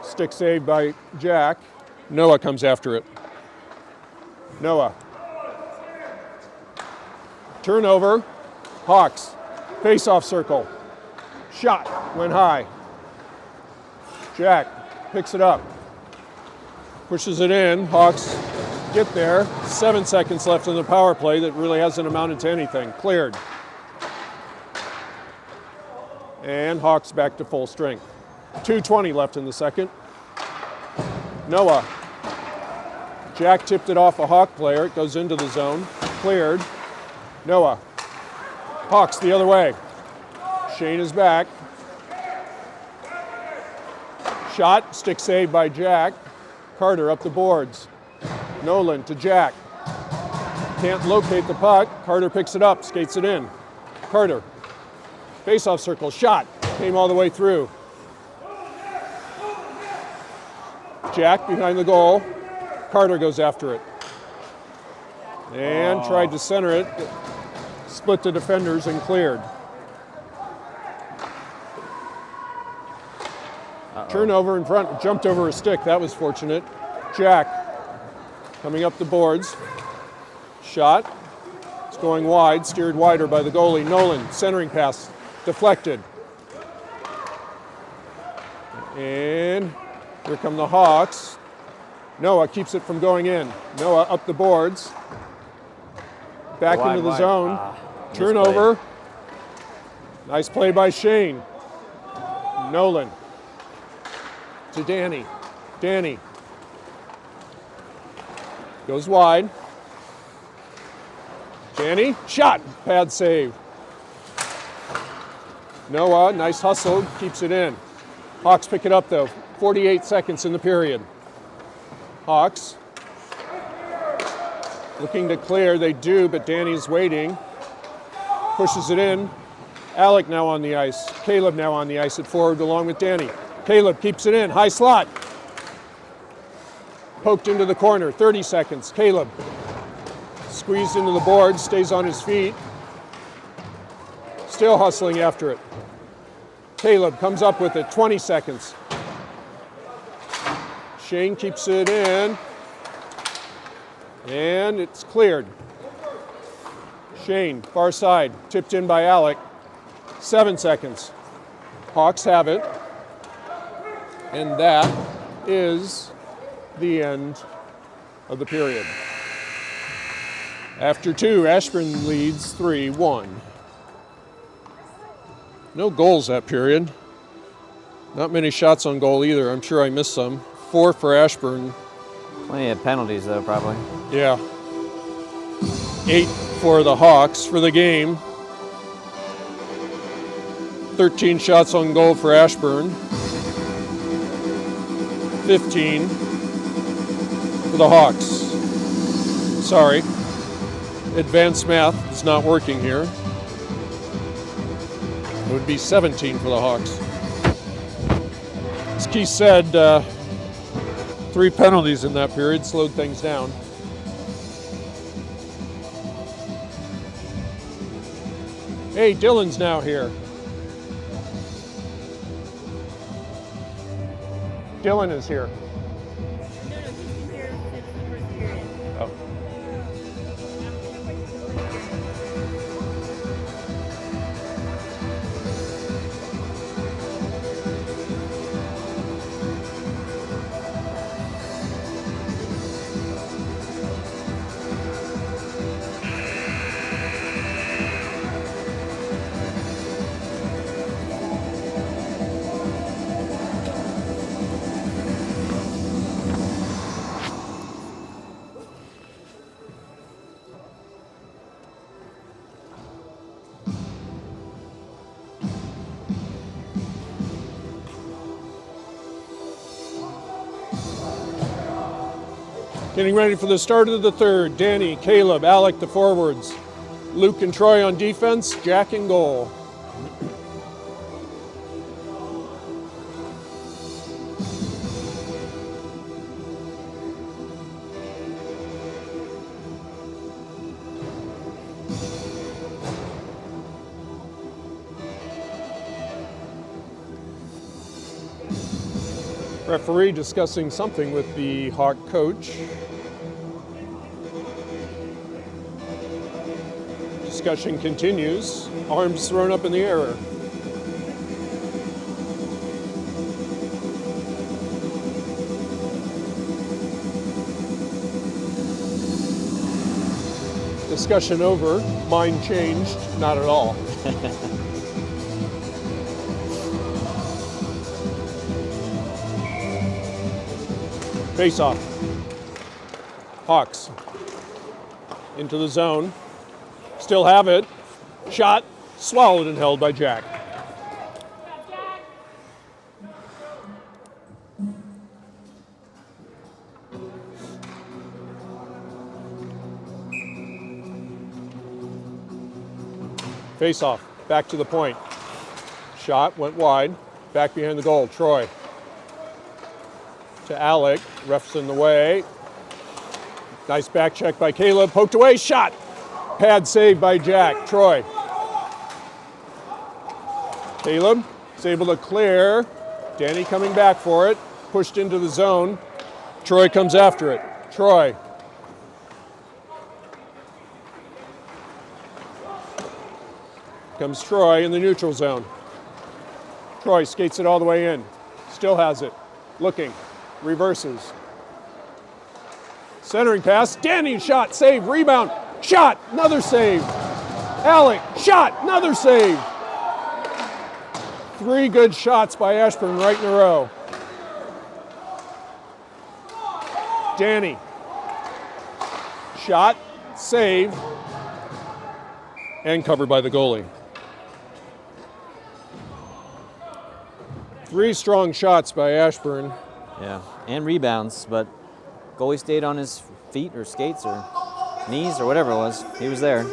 Stick saved by Jack. Noah comes after it. Noah. Turnover. Hawks. Face-off circle. Shot. Went high. Jack picks it up. Pushes it in. Hawks get there. 7 seconds left in the power play that really hasn't amounted to anything. Cleared. And Hawks back to full strength. 2:20 left in the second. Noah. Jack tipped it off a Hawk player. It goes into the zone. Cleared. Noah. Hawks the other way. Shane is back. Shot. Stick saved by Jack. Carter up the boards. Nolan to Jack. Can't locate the puck. Carter picks it up. Skates it in. Carter. Face-off circle, shot, came all the way through. Jack behind the goal. Carter goes after it. And tried to center it. Split the defenders and cleared. Turnover in front, jumped over a stick, that was fortunate. Jack coming up the boards. Shot, it's going wide, steered wider by the goalie. Nolan, centering pass. Deflected. And here come the Hawks. Noah keeps it from going in. Noah up the boards. Back into the zone. Turnover. Nice play by Shane. Nolan. To Danny. Danny. Goes wide. Danny. Shot. Pad save. Noah, nice hustle, keeps it in. Hawks pick it up though, 48 seconds in the period. Hawks looking to clear, they do, but Danny's waiting. Pushes it in. Alec now on the ice. Caleb now on the ice at forward along with Danny. Caleb keeps it in, high slot. Poked into the corner, 30 seconds. Caleb squeezed into the board, stays on his feet. Still hustling after it. Caleb comes up with it, 20 seconds. Shane keeps it in. And it's cleared. Shane, far side, tipped in by Alec. 7 seconds. Hawks have it. And that is the end of the period. After 2, Ashburn leads 3-1. No goals that period. Not many shots on goal either. I'm sure I missed some. 4 for Ashburn. Plenty of penalties though, probably. Yeah. 8 for the Hawks for the game. 13 shots on goal for Ashburn. 15 for the Hawks. Sorry. Advanced math is not working here. It would be 17 for the Hawks. As Keith said, 3 penalties in that period slowed things down. Hey, Dylan's now here. Dylan is here. No, he's been here since the first period. Oh. Getting ready for the start of the third. Danny, Caleb, Alec, the forwards. Luke and Troy on defense. Jack in goal. Referee discussing something with the Hawk coach. Discussion continues. Arms thrown up in the air. Discussion over. Mind changed. Not at all. Face off. Hawks into the zone. Still have it. Shot swallowed and held by Jack. Face off. Back to the point. Shot went wide. Back behind the goal. Troy. To Alec, ref's in the way. Nice back check by Caleb, poked away, shot. Pad save by Jack, Troy. Caleb is able to clear. Danny coming back for it, pushed into the zone. Troy comes after it, Troy. Comes Troy in the neutral zone. Troy skates it all the way in, still has it, looking. Reverses. Centering pass. Danny shot, save, rebound. Shot, another save. Alec, shot, another save. 3 good shots by Ashburn right in a row. Danny. Shot, save, and covered by the goalie. 3 strong shots by Ashburn. Yeah, and rebounds, but goalie stayed on his feet or skates or knees or whatever it was. He was there.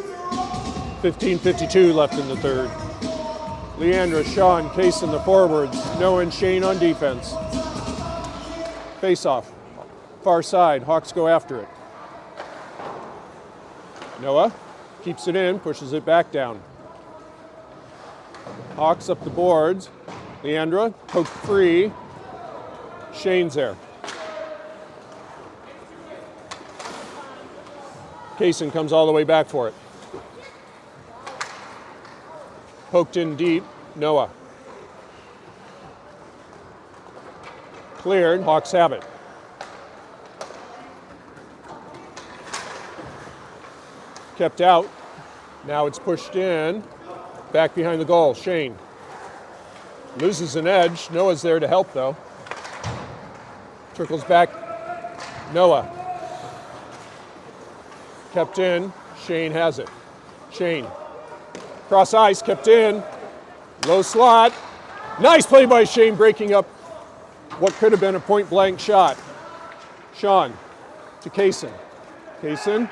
15:52 left in the third. Leandra, Sean, Case in the forwards. Noah and Shane on defense. Face off. Far side. Hawks go after it. Noah keeps it in, pushes it back down. Hawks up the boards. Leandra poked free. Shane's there. Kaysen comes all the way back for it. Poked in deep, Noah. Cleared, Hawks have it. Kept out, now it's pushed in, back behind the goal, Shane. Loses an edge, Noah's there to help though. Trickles back, Noah. Kept in, Shane has it. Shane, cross ice, kept in, low slot. Nice play by Shane, breaking up what could have been a point blank shot. Sean to Kaysen. Kaysen,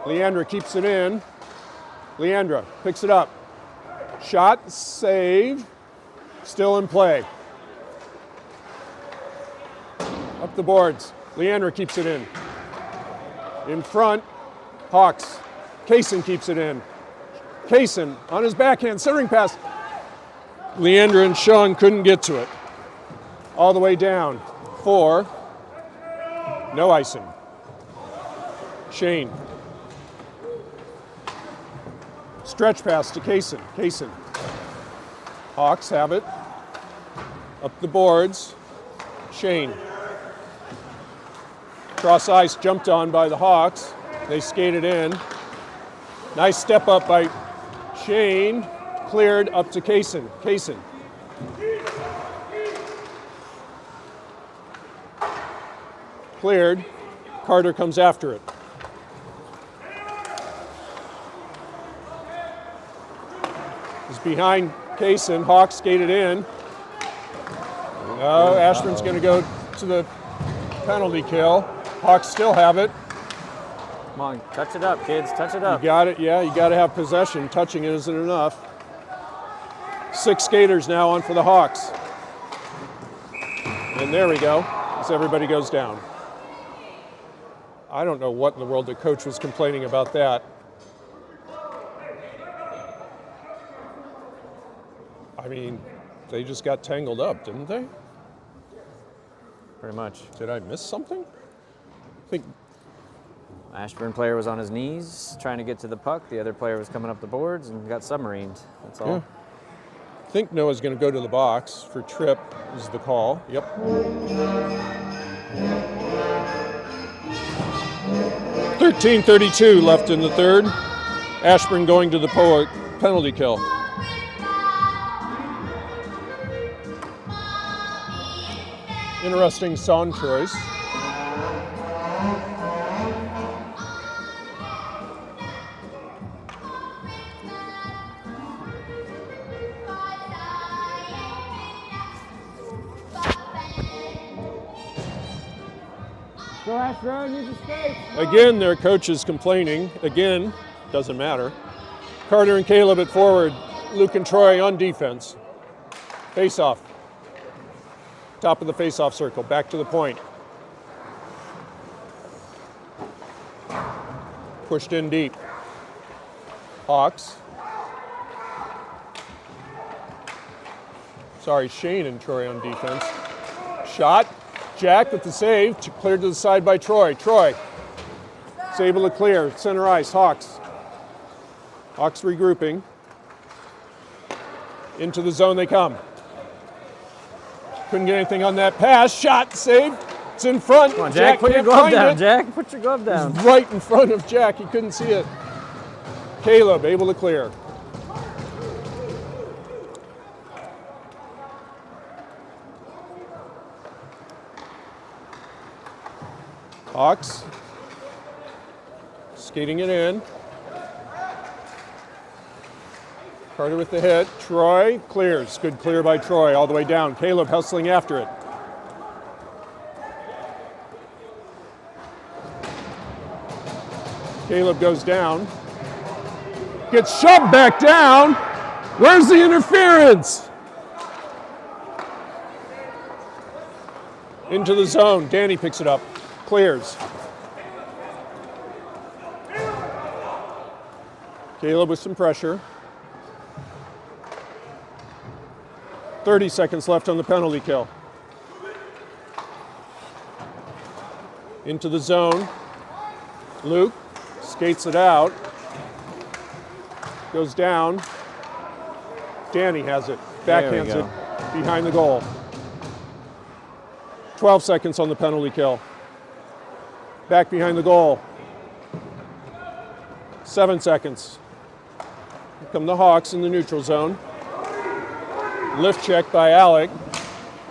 Leandra keeps it in. Leandra picks it up. Shot, save, still in play. Up the boards, Leandra keeps it in. In front, Hawks. Kaysen keeps it in. Kaysen on his backhand, centering pass. Leandra and Sean couldn't get to it. All the way down. 4. No icing. Shane. Stretch pass to Kaysen. Kaysen. Hawks have it. Up the boards. Shane. Cross ice jumped on by the Hawks. They skated in. Nice step up by Shane. Cleared up to Kaysen. Kaysen. Cleared. Carter comes after it. He's behind Kaysen. Hawks skated in. Oh, Ashburn's going to go to the Penalty kill. Hawks still have it. Come on, touch it up, kids. Touch it You up. got it, yeah, you got to have possession. Touching it isn't enough. 6 skaters now on for the Hawks. And there we go, as everybody goes down. I don't know what in the world the coach was complaining about that. I mean, they just got tangled up, didn't they? Pretty much. Did I miss something? I think Ashburn player was on his knees trying to get to the puck. The other player was coming up the boards and got submarined. That's all. Yeah. I think Noah's going to go to the box for trip is the call. Yep. 13:32 left in the third. Ashburn going to the penalty kill. Interesting song choice. Go Ashburn, use the space. Again, their coach is complaining. Again, doesn't matter. Carter and Caleb at forward. Luke and Troy on defense. Face off. Top of the face-off circle. Back to the point. Pushed in deep. Hawks. Sorry, Shane and Troy on defense. Shot. Jack with the save, cleared to the side by Troy. Troy is able to clear, center ice, Hawks. Hawks regrouping. Into the zone they come. Couldn't get anything on that pass. Shot, saved. It's in front. Come on, Jack, put your glove down, Jack. Put your glove down. It's right in front of Jack. He couldn't see it. Caleb able to clear. Hawks skating it in. Carter with the hit. Troy clears. Good clear by Troy all the way down. Caleb hustling after it. Caleb goes down. Gets shoved back down. Where's the interference? Into the zone. Danny picks it up. Clears. Caleb with some pressure. 30 seconds left on the penalty kill. Into the zone. Luke skates it out. Goes down. Danny has it. Backhands it behind the goal. 12 seconds on the penalty kill. Back behind the goal. 7 seconds. Here come the Hawks in the neutral zone. Lift check by Alec.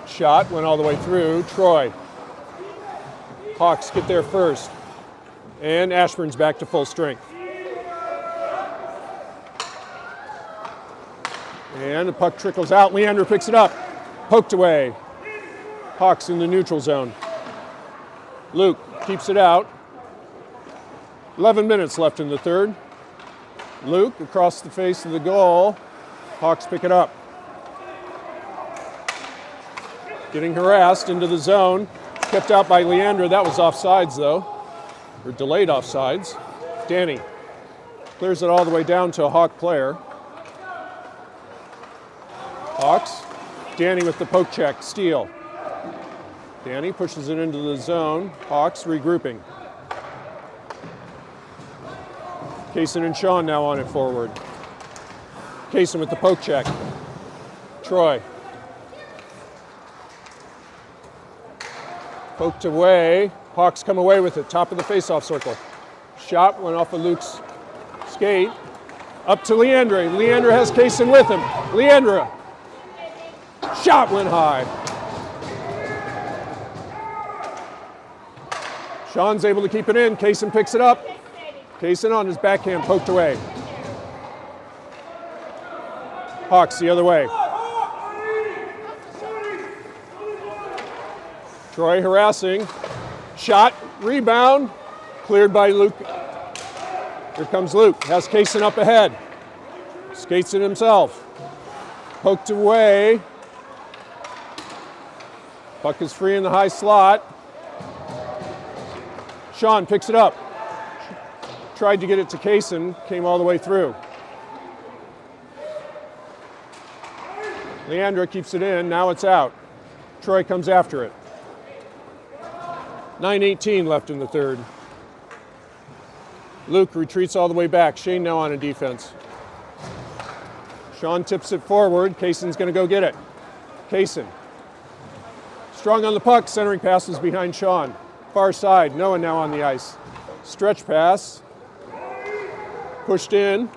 Shot went all the way through. Troy. Hawks get there first. And Ashburn's back to full strength. And the puck trickles out. Leander picks it up. Poked away. Hawks in the neutral zone. Luke keeps it out. 11 minutes left in the third. Luke across the face of the goal. Hawks pick it up. Getting harassed into the zone. Kept out by Leander. That was offsides though. Or delayed offsides. Danny clears it all the way down to a Hawk player. Hawks. Danny with the poke check. Steal. Danny pushes it into the zone. Hawks regrouping. Kaysen and Sean now on it forward. Kaysen with the poke check. Troy. Poked away. Hawks come away with it. Top of the face-off circle. Shot went off of Luke's skate. Up to Leandre. Leandre has Kaysen with him. Leandre. Shot went high. Sean's able to keep it in. Kaysen picks it up. Kaysen on his backhand, poked away. Hawks the other way. Troy harassing. Shot, rebound, cleared by Luke. Here comes Luke, has Kaysen up ahead. Skates it himself. Poked away. Puck is free in the high slot. Sean picks it up. Tried to get it to Kaysen, came all the way through. Leandra keeps it in, now it's out. Troy comes after it. 9:18 left in the third. Luke retreats all the way back. Shane now on a defense. Sean tips it forward. Kaysen's going to go get it. Kaysen. Strong on the puck. Centering passes behind Sean. Far side. Noah now on the ice. Stretch pass. Pushed in.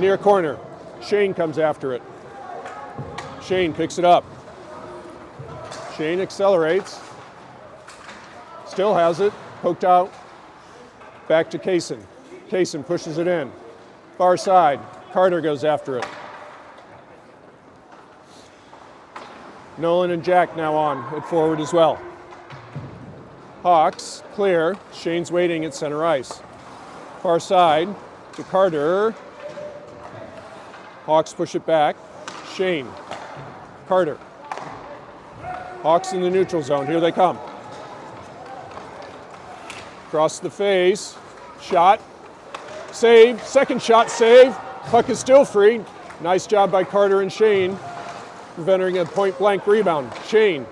Near corner. Shane comes after it. Shane picks it up. Shane accelerates. Still has it. Poked out. Back to Kaysen. Kaysen pushes it in. Far side. Carter goes after it. Nolan and Jack now on at forward as well. Hawks clear. Shane's waiting at center ice. Far side to Carter. Hawks push it back. Shane. Carter. Hawks in the neutral zone. Here they come. Across the face. Shot. Save. Second shot save. Puck is still free. Nice job by Carter and Shane, preventing a point-blank rebound. Shane.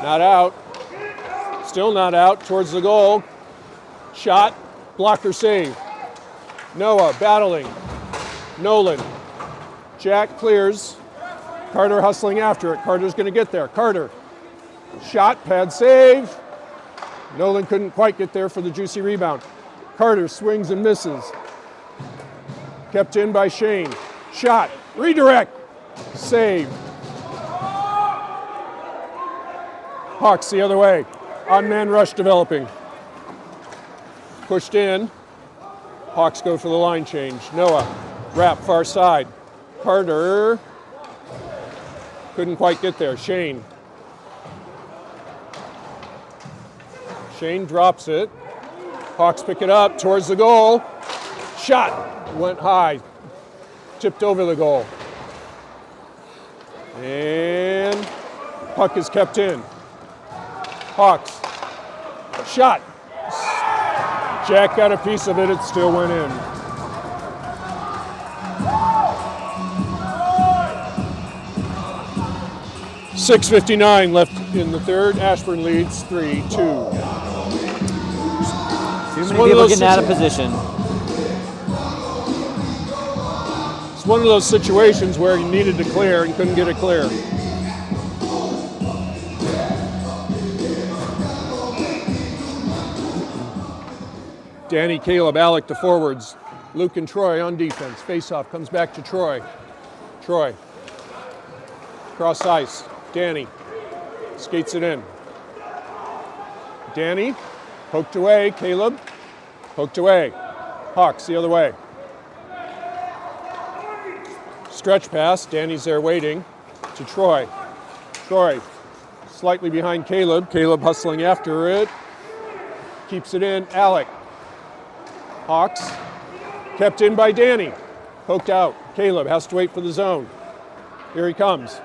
Not out. Still not out. Towards the goal. Shot. Blocker save. Noah battling. Nolan. Jack clears. Carter hustling after it. Carter's going to get there. Carter. Shot. Pad save. Nolan couldn't quite get there for the juicy rebound. Carter swings and misses. Kept in by Shane. Shot. Redirect. Save. Hawks the other way. On-man rush developing. Pushed in. Hawks go for the line change. Noah. Wrap far side. Carter. Couldn't quite get there. Shane. Shane drops it. Hawks pick it up towards the goal. Shot. Went high. Tipped over the goal. And puck is kept in. Hawks. Shot. Jack got a piece of it. It still went in. .6:59 left in the third. Ashburn leads 3-2. Too many people getting out of position. It's one of those situations where he needed to clear and couldn't get it clear. Danny, Caleb, Alec to forwards. Luke and Troy on defense. Face-off comes back to Troy. Troy. Cross ice. Danny. Skates it in. Danny. Poked away. Caleb. Poked away. Hawks the other way. Stretch pass. Danny's there waiting. To Troy. Troy. Slightly behind Caleb. Caleb hustling after it. Keeps it in. Alec. Hawks. Kept in by Danny. Poked out. Caleb has to wait for the zone. Here he comes.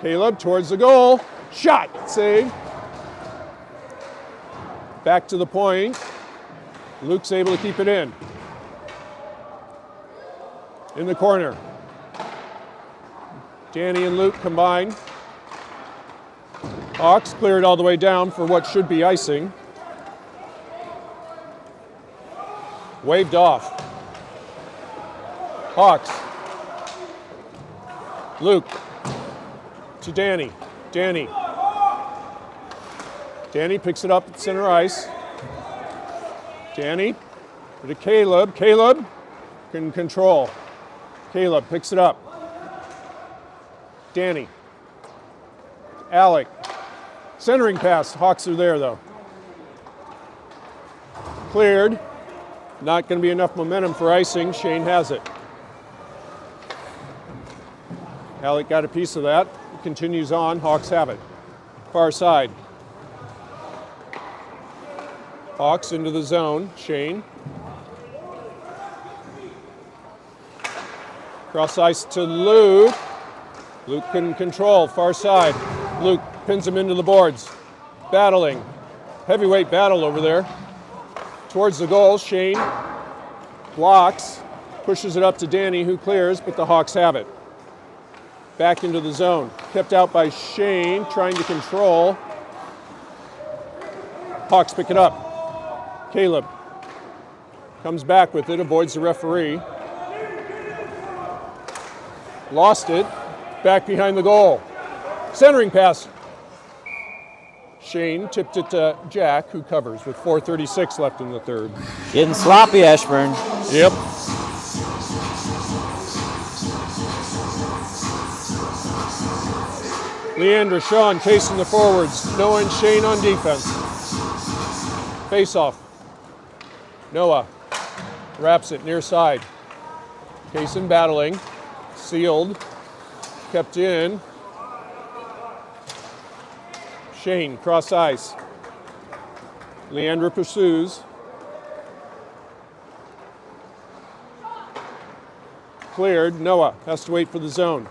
Caleb towards the goal. Shot. Save. Back to the point. Luke's able to keep it in. In the corner. Danny and Luke combine. Hawks cleared all the way down for what should be icing. Waved off. Hawks. Luke. To Danny. Danny. Danny picks it up at center ice. Danny. To Caleb. Caleb can control. Caleb picks it up. Danny. Alec. Centering pass. Hawks are there though. Cleared. Not going to be enough momentum for icing. Shane has it. Alec got a piece of that. Continues on. Hawks have it. Far side. Hawks into the zone. Shane. Cross ice to Luke. Luke couldn't control. Far side. Luke pins him into the boards. Battling. Heavyweight battle over there. Towards the goal. Shane blocks. Pushes it up to Danny, who clears, but the Hawks have it. Back into the zone. Kept out by Shane, trying to control. Hawks pick it up. Caleb comes back with it, avoids the referee. Lost it. Back behind the goal. Centering pass. Shane tipped it to Jack, who covers with 4:36 left in the third. Getting sloppy, Ashburn. Yep. Leandra, Sean, casing the forwards. Noah and Shane on defense. Face off. Noah wraps it near side. Kaysen battling. Sealed. Kept in. Shane, cross ice. Leandra pursues. Cleared. Noah has to wait for the zone.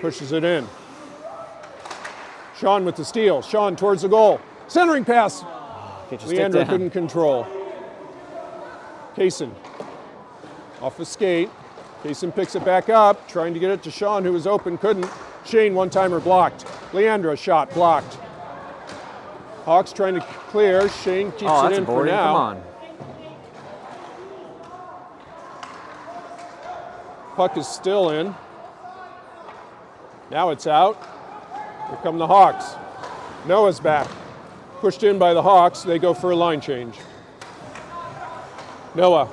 Pushes it in. Sean with the steal. Sean towards the goal. Centering pass. Leandra couldn't control. Kaysen off a skate. Kaysen picks it back up, trying to get it to Sean, who was open, couldn't. Shane, one-timer blocked. Leandra, shot blocked. Hawks trying to clear. Shane keeps it in for now. Come on. Puck is still in. Now it's out. Here come the Hawks. Noah's back. Pushed in by the Hawks. They go for a line change. Noah.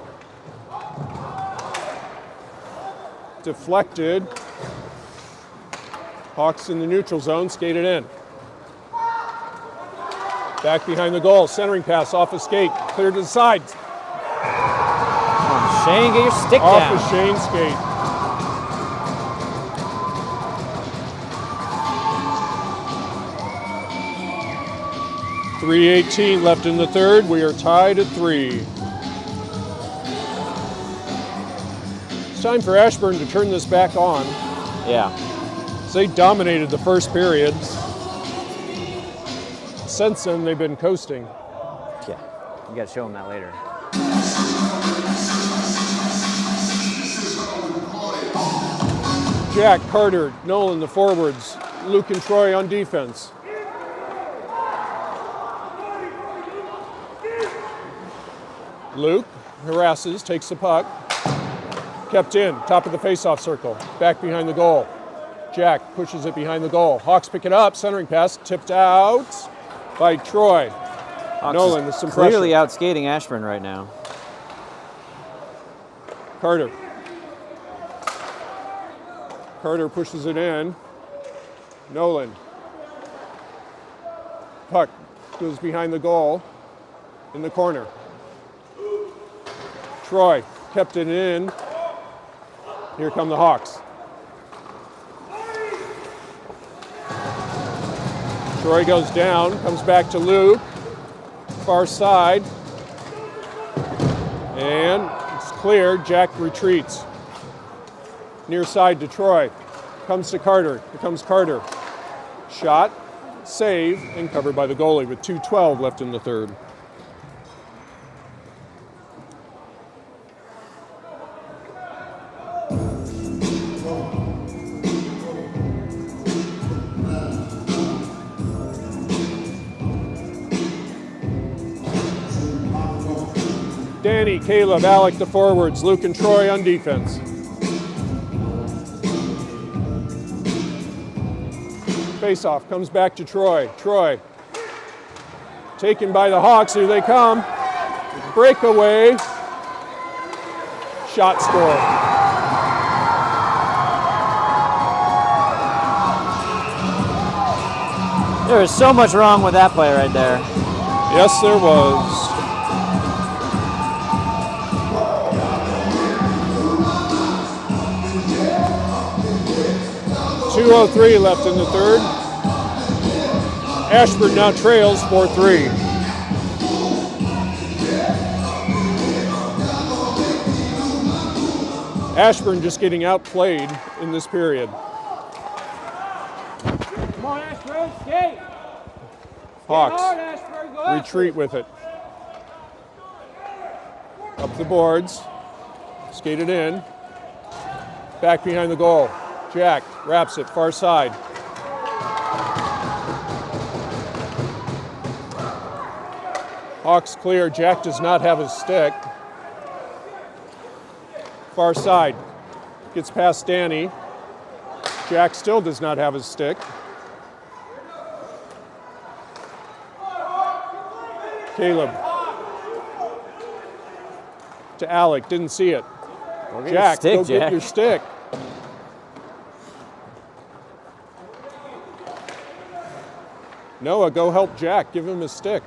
Deflected. Hawks in the neutral zone, skated in. Back behind the goal, centering pass off a skate, cleared to the side. Come on, Shane, get your stick off down. Off a Shane skate. .318 left in the third. We are tied at 3. It's time for Ashburn to turn this back on. Yeah. They dominated the first period. Since then, they've been coasting. Yeah, you got to show them that later. Jack, Carter, Nolan, the forwards. Luke and Troy on defense. Luke harasses, takes the puck. Kept in, top of the face-off circle. Back behind the goal. Jack pushes it behind the goal. Hawks pick it up, centering pass, tipped out by Troy. Hawks Nolan with some pressure. Clearly out skating Ashburn right now. Carter. Carter pushes it in. Nolan. Puck goes behind the goal in the corner. Troy kept it in. Here come the Hawks. Troy goes down, comes back to Luke. Far side. And it's cleared. Jack retreats. Near side to Troy. Comes to Carter. Here comes Carter. Shot, save, and covered by the goalie with 2:12 left in the third. Danny, Caleb, Alec the forwards, Luke and Troy on defense. Face-off comes back to Troy. Troy taken by the Hawks. Here they come. Breakaway. Shot score. There was so much wrong with that play right there. Yes, there was. .203 left in the third. Ashburn now trails 4-3. Ashburn just getting outplayed in this period. Come on, Ashburn, skate. Hawks Hard, Ashburn, go retreat with it. Up the boards, skated in, back behind the goal. Jack wraps it, far side. Hawks clear, Jack does not have his stick. Far side, gets past Danny. Jack still does not have his stick. Caleb. To Alec, didn't see it. Jack, go get your stick. Noah, go help Jack, give him his stick.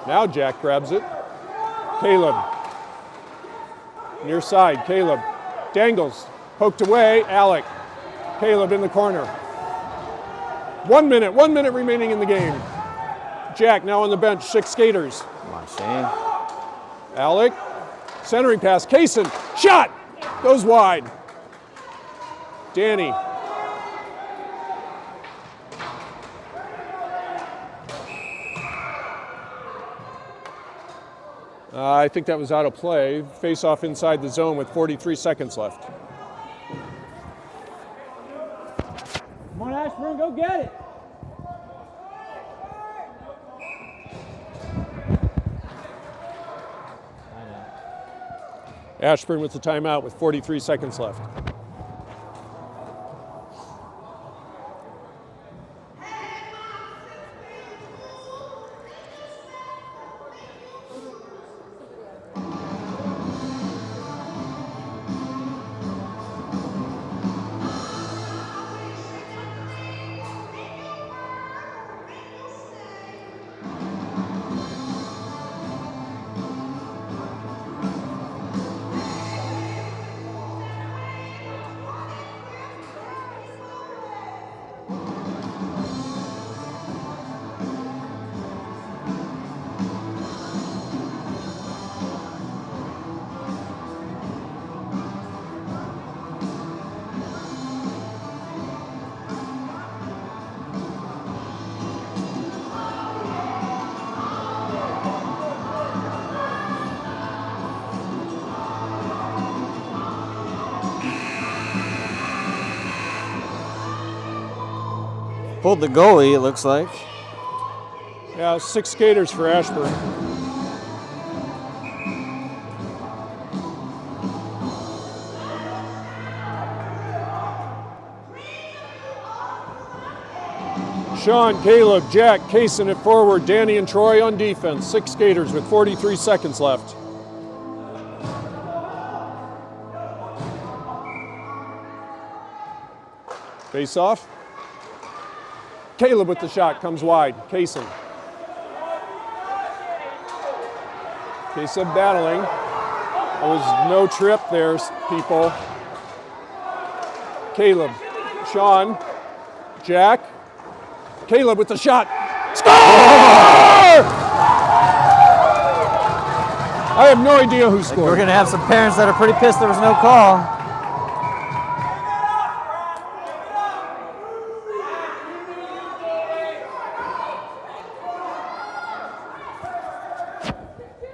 Now Jack grabs it. Caleb. Near side, Caleb. Dangles, poked away, Alec. Caleb in the corner. 1 minute remaining in the game. Jack now on the bench, 6 skaters. Come on, Shane. Alec, centering pass, Kaysen, shot! Goes wide. Danny. I think that was out of play. Face off inside the zone with 43 seconds left. Come on, Ashburn, go get it. Ashburn with the timeout with 43 seconds left. Pulled the goalie, it looks like. Yeah, 6 skaters for Ashburn. Sean, Caleb, Jack, Kaysen at forward, Danny and Troy on defense. 6 skaters with 43 seconds left. Face off. Caleb with the shot, comes wide. Kaysen. Kaysen battling. There was no trip there, people. Caleb, Sean, Jack. Caleb with the shot. Score! I have no idea who scored. We're going to have some parents that are pretty pissed there was no call.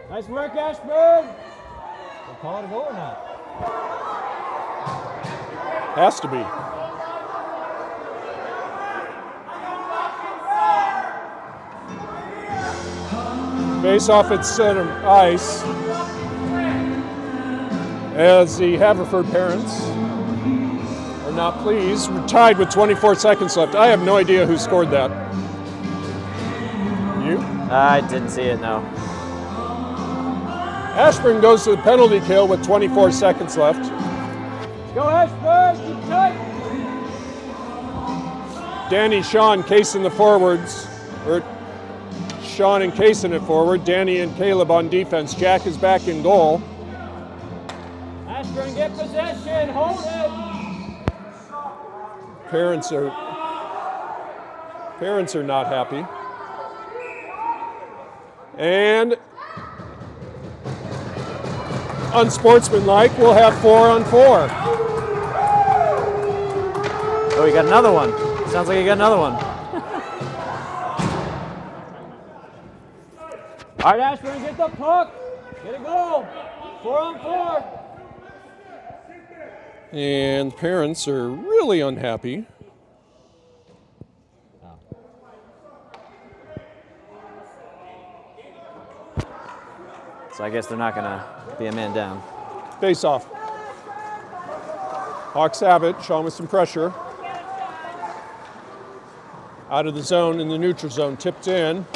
Nice work, Ashburn. We'll call it a goal or not? Has to be. Face off at center ice as the Haverford parents are not pleased. We're tied with 24 seconds left. I have no idea who scored that. You? I didn't see it, no. Ashburn goes to the penalty kill with 24 seconds left. Go, Ashburn, keep tight. Danny, Sean, Kaysen the forwards. Sean and Kaysen at forward. Danny and Caleb on defense. Jack is back in goal. Ashburn, get possession. Hold it. Parents are Parents are not happy. And unsportsmanlike, we'll have 4-on-4. Oh, he got another one. Sounds like he got another one. All right, Ashburn, get the puck. Get a goal. 4-on-4. And parents are really unhappy. So I guess they're not gonna be a man down. Face off. Hawks have it. Sean with some pressure. Out of the zone in the neutral zone. Tipped in.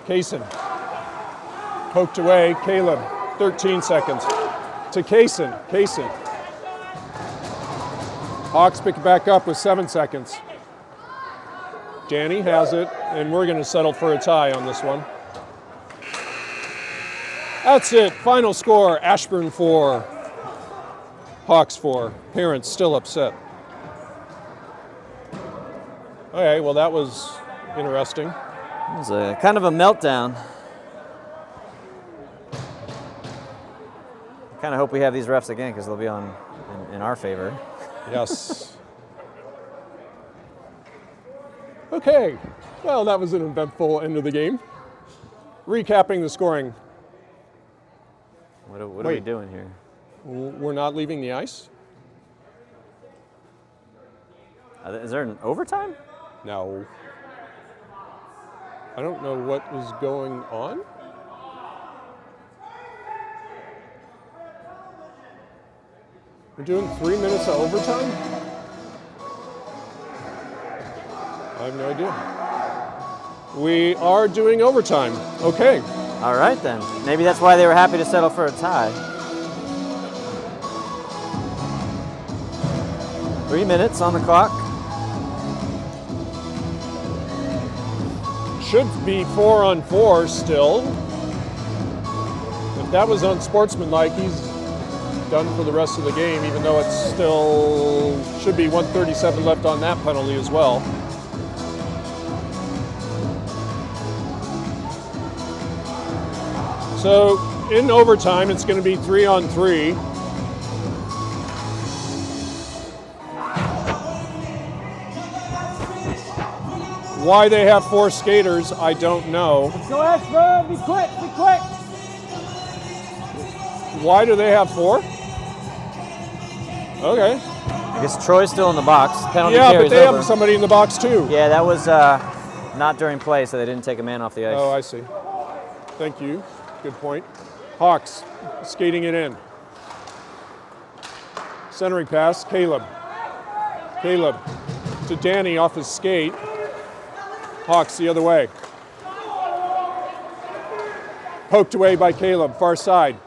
Kaysen. Poked away. Caleb. 13 seconds. To Kaysen. Kaysen. Hawks pick it back up with 7 seconds. Danny has it, and we're going to settle for a tie on this one. That's it. Final score, Ashburn 4, Hawks 4. Parents still upset. Okay, well that was interesting. It was a kind of a meltdown. I kind of hope we have these refs again because they'll be on in our favor. Yes. Okay, well that was an eventful end of the game. Recapping the scoring. What are we doing here? We're not leaving the ice? Is there an overtime? No. I don't know what is going on. We're doing 3 minutes of overtime? I have no idea. We are doing overtime. Okay. All right then. Maybe that's why they were happy to settle for a tie. 3 minutes on the clock. Should be 4-on-4 still. If that was unsportsmanlike, he's done for the rest of the game, even though it's still should be 1:37 left on that penalty as well. So in overtime, it's going to be 3-on-3. Why they have 4 skaters, I don't know. Let's go, Ashburn. Be quick. Be quick. Why do they have 4? Okay. I guess Troy's still in the box. Penalty Yeah, but carries they over. have somebody in the box too. Yeah, that was not during play, so they didn't take a man off the ice. Oh, I see. Thank you. Good point. Hawks skating it in. Centering pass, Caleb. Caleb to Danny off his skate. Hawks the other way. Poked away by Caleb, far side.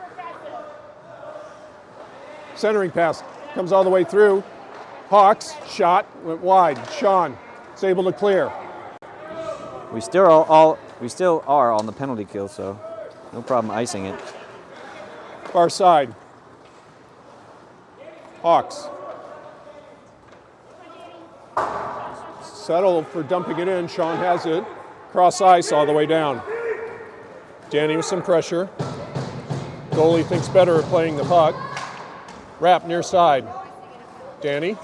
Centering pass comes all the way through. Hawks, shot, went wide. Sean is able to clear. We still are on the penalty kill, so no problem icing it. Far side. Hawks. Settle for dumping it in. Sean has it. Cross ice all the way down. Danny with some pressure. Goalie thinks better of playing the puck. Wrap near side. Danny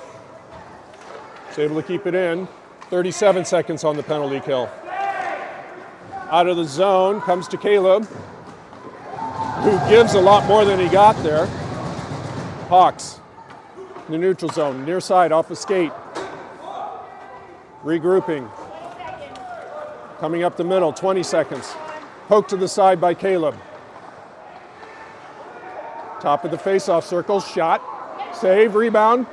is able to keep it in. 37 seconds on the penalty kill. Out of the zone comes to Caleb, who gives a lot more than he got there. Hawks in the neutral zone, near side off a skate. Regrouping. Coming up the middle, 20 seconds. Poke to the side by Caleb. Top of the face-off circle, shot, save, rebound,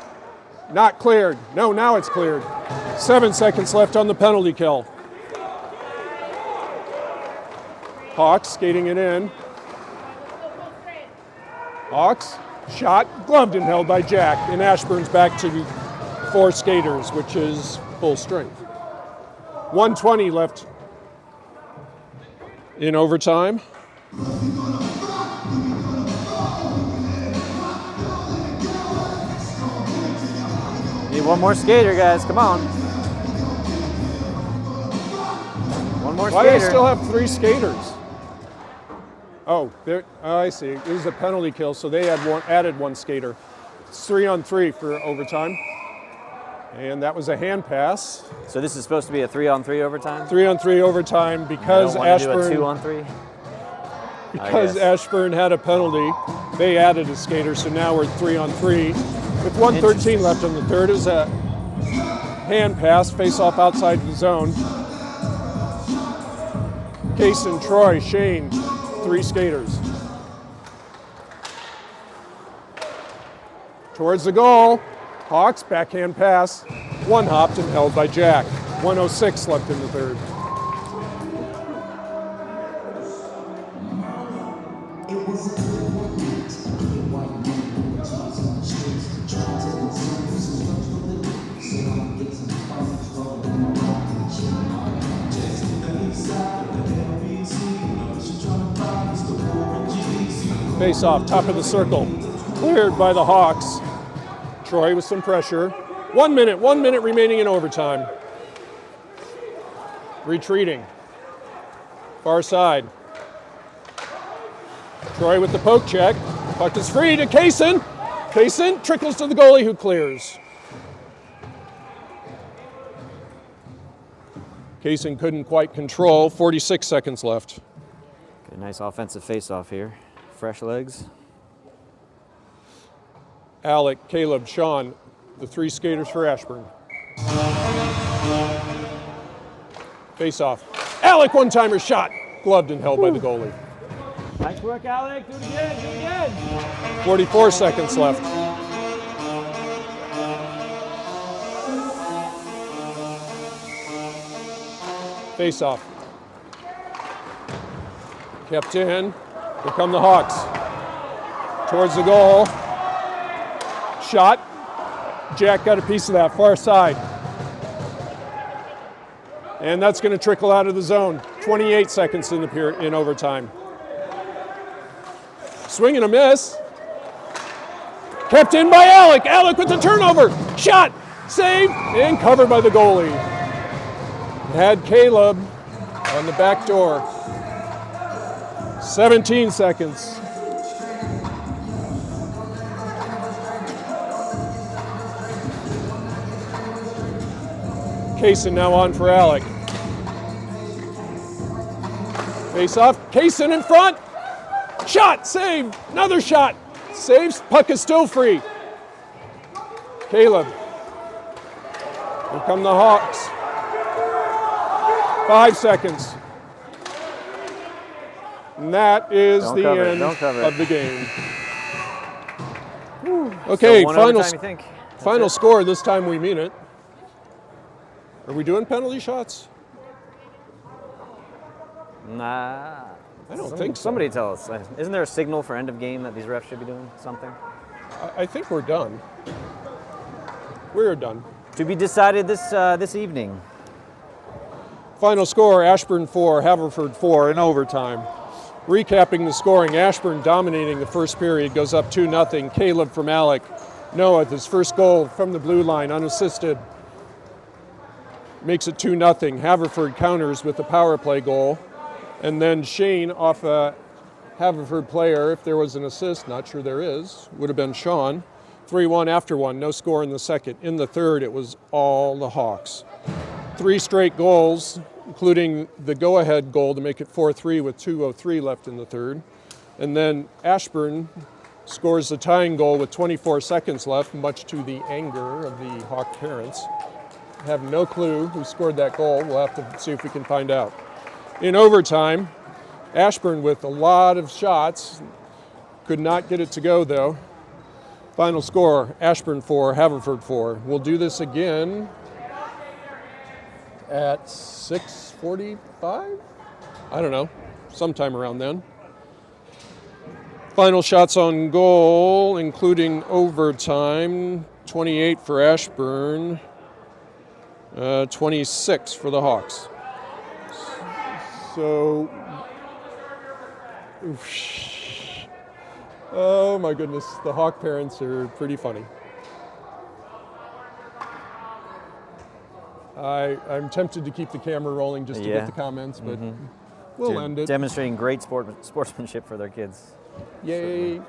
not cleared. No, now it's cleared. 7 seconds left on the penalty kill. Hawks skating it in. Hawks, shot, gloved and held by Jack, and Ashburn's back to 4 skaters, which is full strength. 1:20 left in overtime. Need one more skater, guys. Come on. One more Why do they skater. still have 3 skaters? Oh, I see. It was a penalty kill, so they added 1 skater. It's 3-on-3 for overtime. And that was a hand pass. So this is supposed to be a 3-on-3 overtime? 3-on-3 overtime because They don't want to Ashburn. do a 2-on-3? Because Ashburn had a penalty, they added a skater, so now we're 3-on-3. With 1:13 left in the third, is a hand pass, face off outside the zone. Kaysen, Troy, Shane, 3 skaters. Towards the goal, Hawks, backhand pass, 1 hopped and held by Jack. 1:06 left in the third. Face off, top of the circle, cleared by the Hawks. Troy with some pressure. 1 minute remaining in overtime. Retreating. Far side. Troy with the poke check. Puck is free to Kaysen. Kaysen trickles to the goalie who clears. Kaysen couldn't quite control. 46 seconds left. Good, nice offensive face-off here. Fresh legs. Alec, Caleb, Sean, the 3 skaters for Ashburn. Face off. Alec, one-timer shot. Gloved and held by the goalie. Nice work, Alec. Do it again. Do it again. 44 seconds left. Face off. Kept in. Here come the Hawks. Towards the goal. Shot. Jack got a piece of that far side. And that's going to trickle out of the zone. 28 seconds in the period in overtime. Swing and a miss. Kept in by Alec. Alec with the turnover. Shot. Save. And covered by the goalie. Had Caleb on the back door. 17 seconds. Kaysen now on for Alec. Face off. Kaysen in front. Shot. Save. Another shot. Saves. Puck is still free. Caleb. Here come the Hawks. 5 seconds. And that is the end of the game. Okay, final score. This time we mean it. Are we doing penalty shots? Nah. I don't think so. Somebody tell us. Isn't there a signal for end of game that these refs should be doing something? I think we're done. We're done. To be decided this evening. Final score, Ashburn 4, Haverford 4 in overtime. Recapping the scoring, Ashburn dominating the first period, goes up 2-0. Caleb from Alec. Noah, his first goal from the blue line, unassisted. Makes it 2-0. Haverford counters with a power play goal. And then Shane off a Haverford player, if there was an assist, not sure there is, would have been Sean. 3-1 after one, no score in the second. In the third, it was all the Hawks. 3 straight goals, including the go-ahead goal to make it 4-3 with 2:03 left in the third. And then Ashburn scores the tying goal with 24 seconds left, much to the anger of the Hawk parents. Have no clue who scored that goal. We'll have to see if we can find out. In overtime, Ashburn with a lot of shots. Could not get it to go, though. Final score, Ashburn 4, Haverford 4. We'll do this again at 6:45? I don't know, sometime around then. Final shots on goal, including overtime, 28 for Ashburn, 26 for the Hawks. So, oh my goodness, the Hawk parents are pretty funny. I'm tempted to keep the camera rolling just to Yeah. get the comments, but we'll end it. Demonstrating great sportsmanship for their kids. Yay.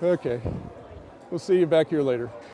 Okay. We'll see you back here later.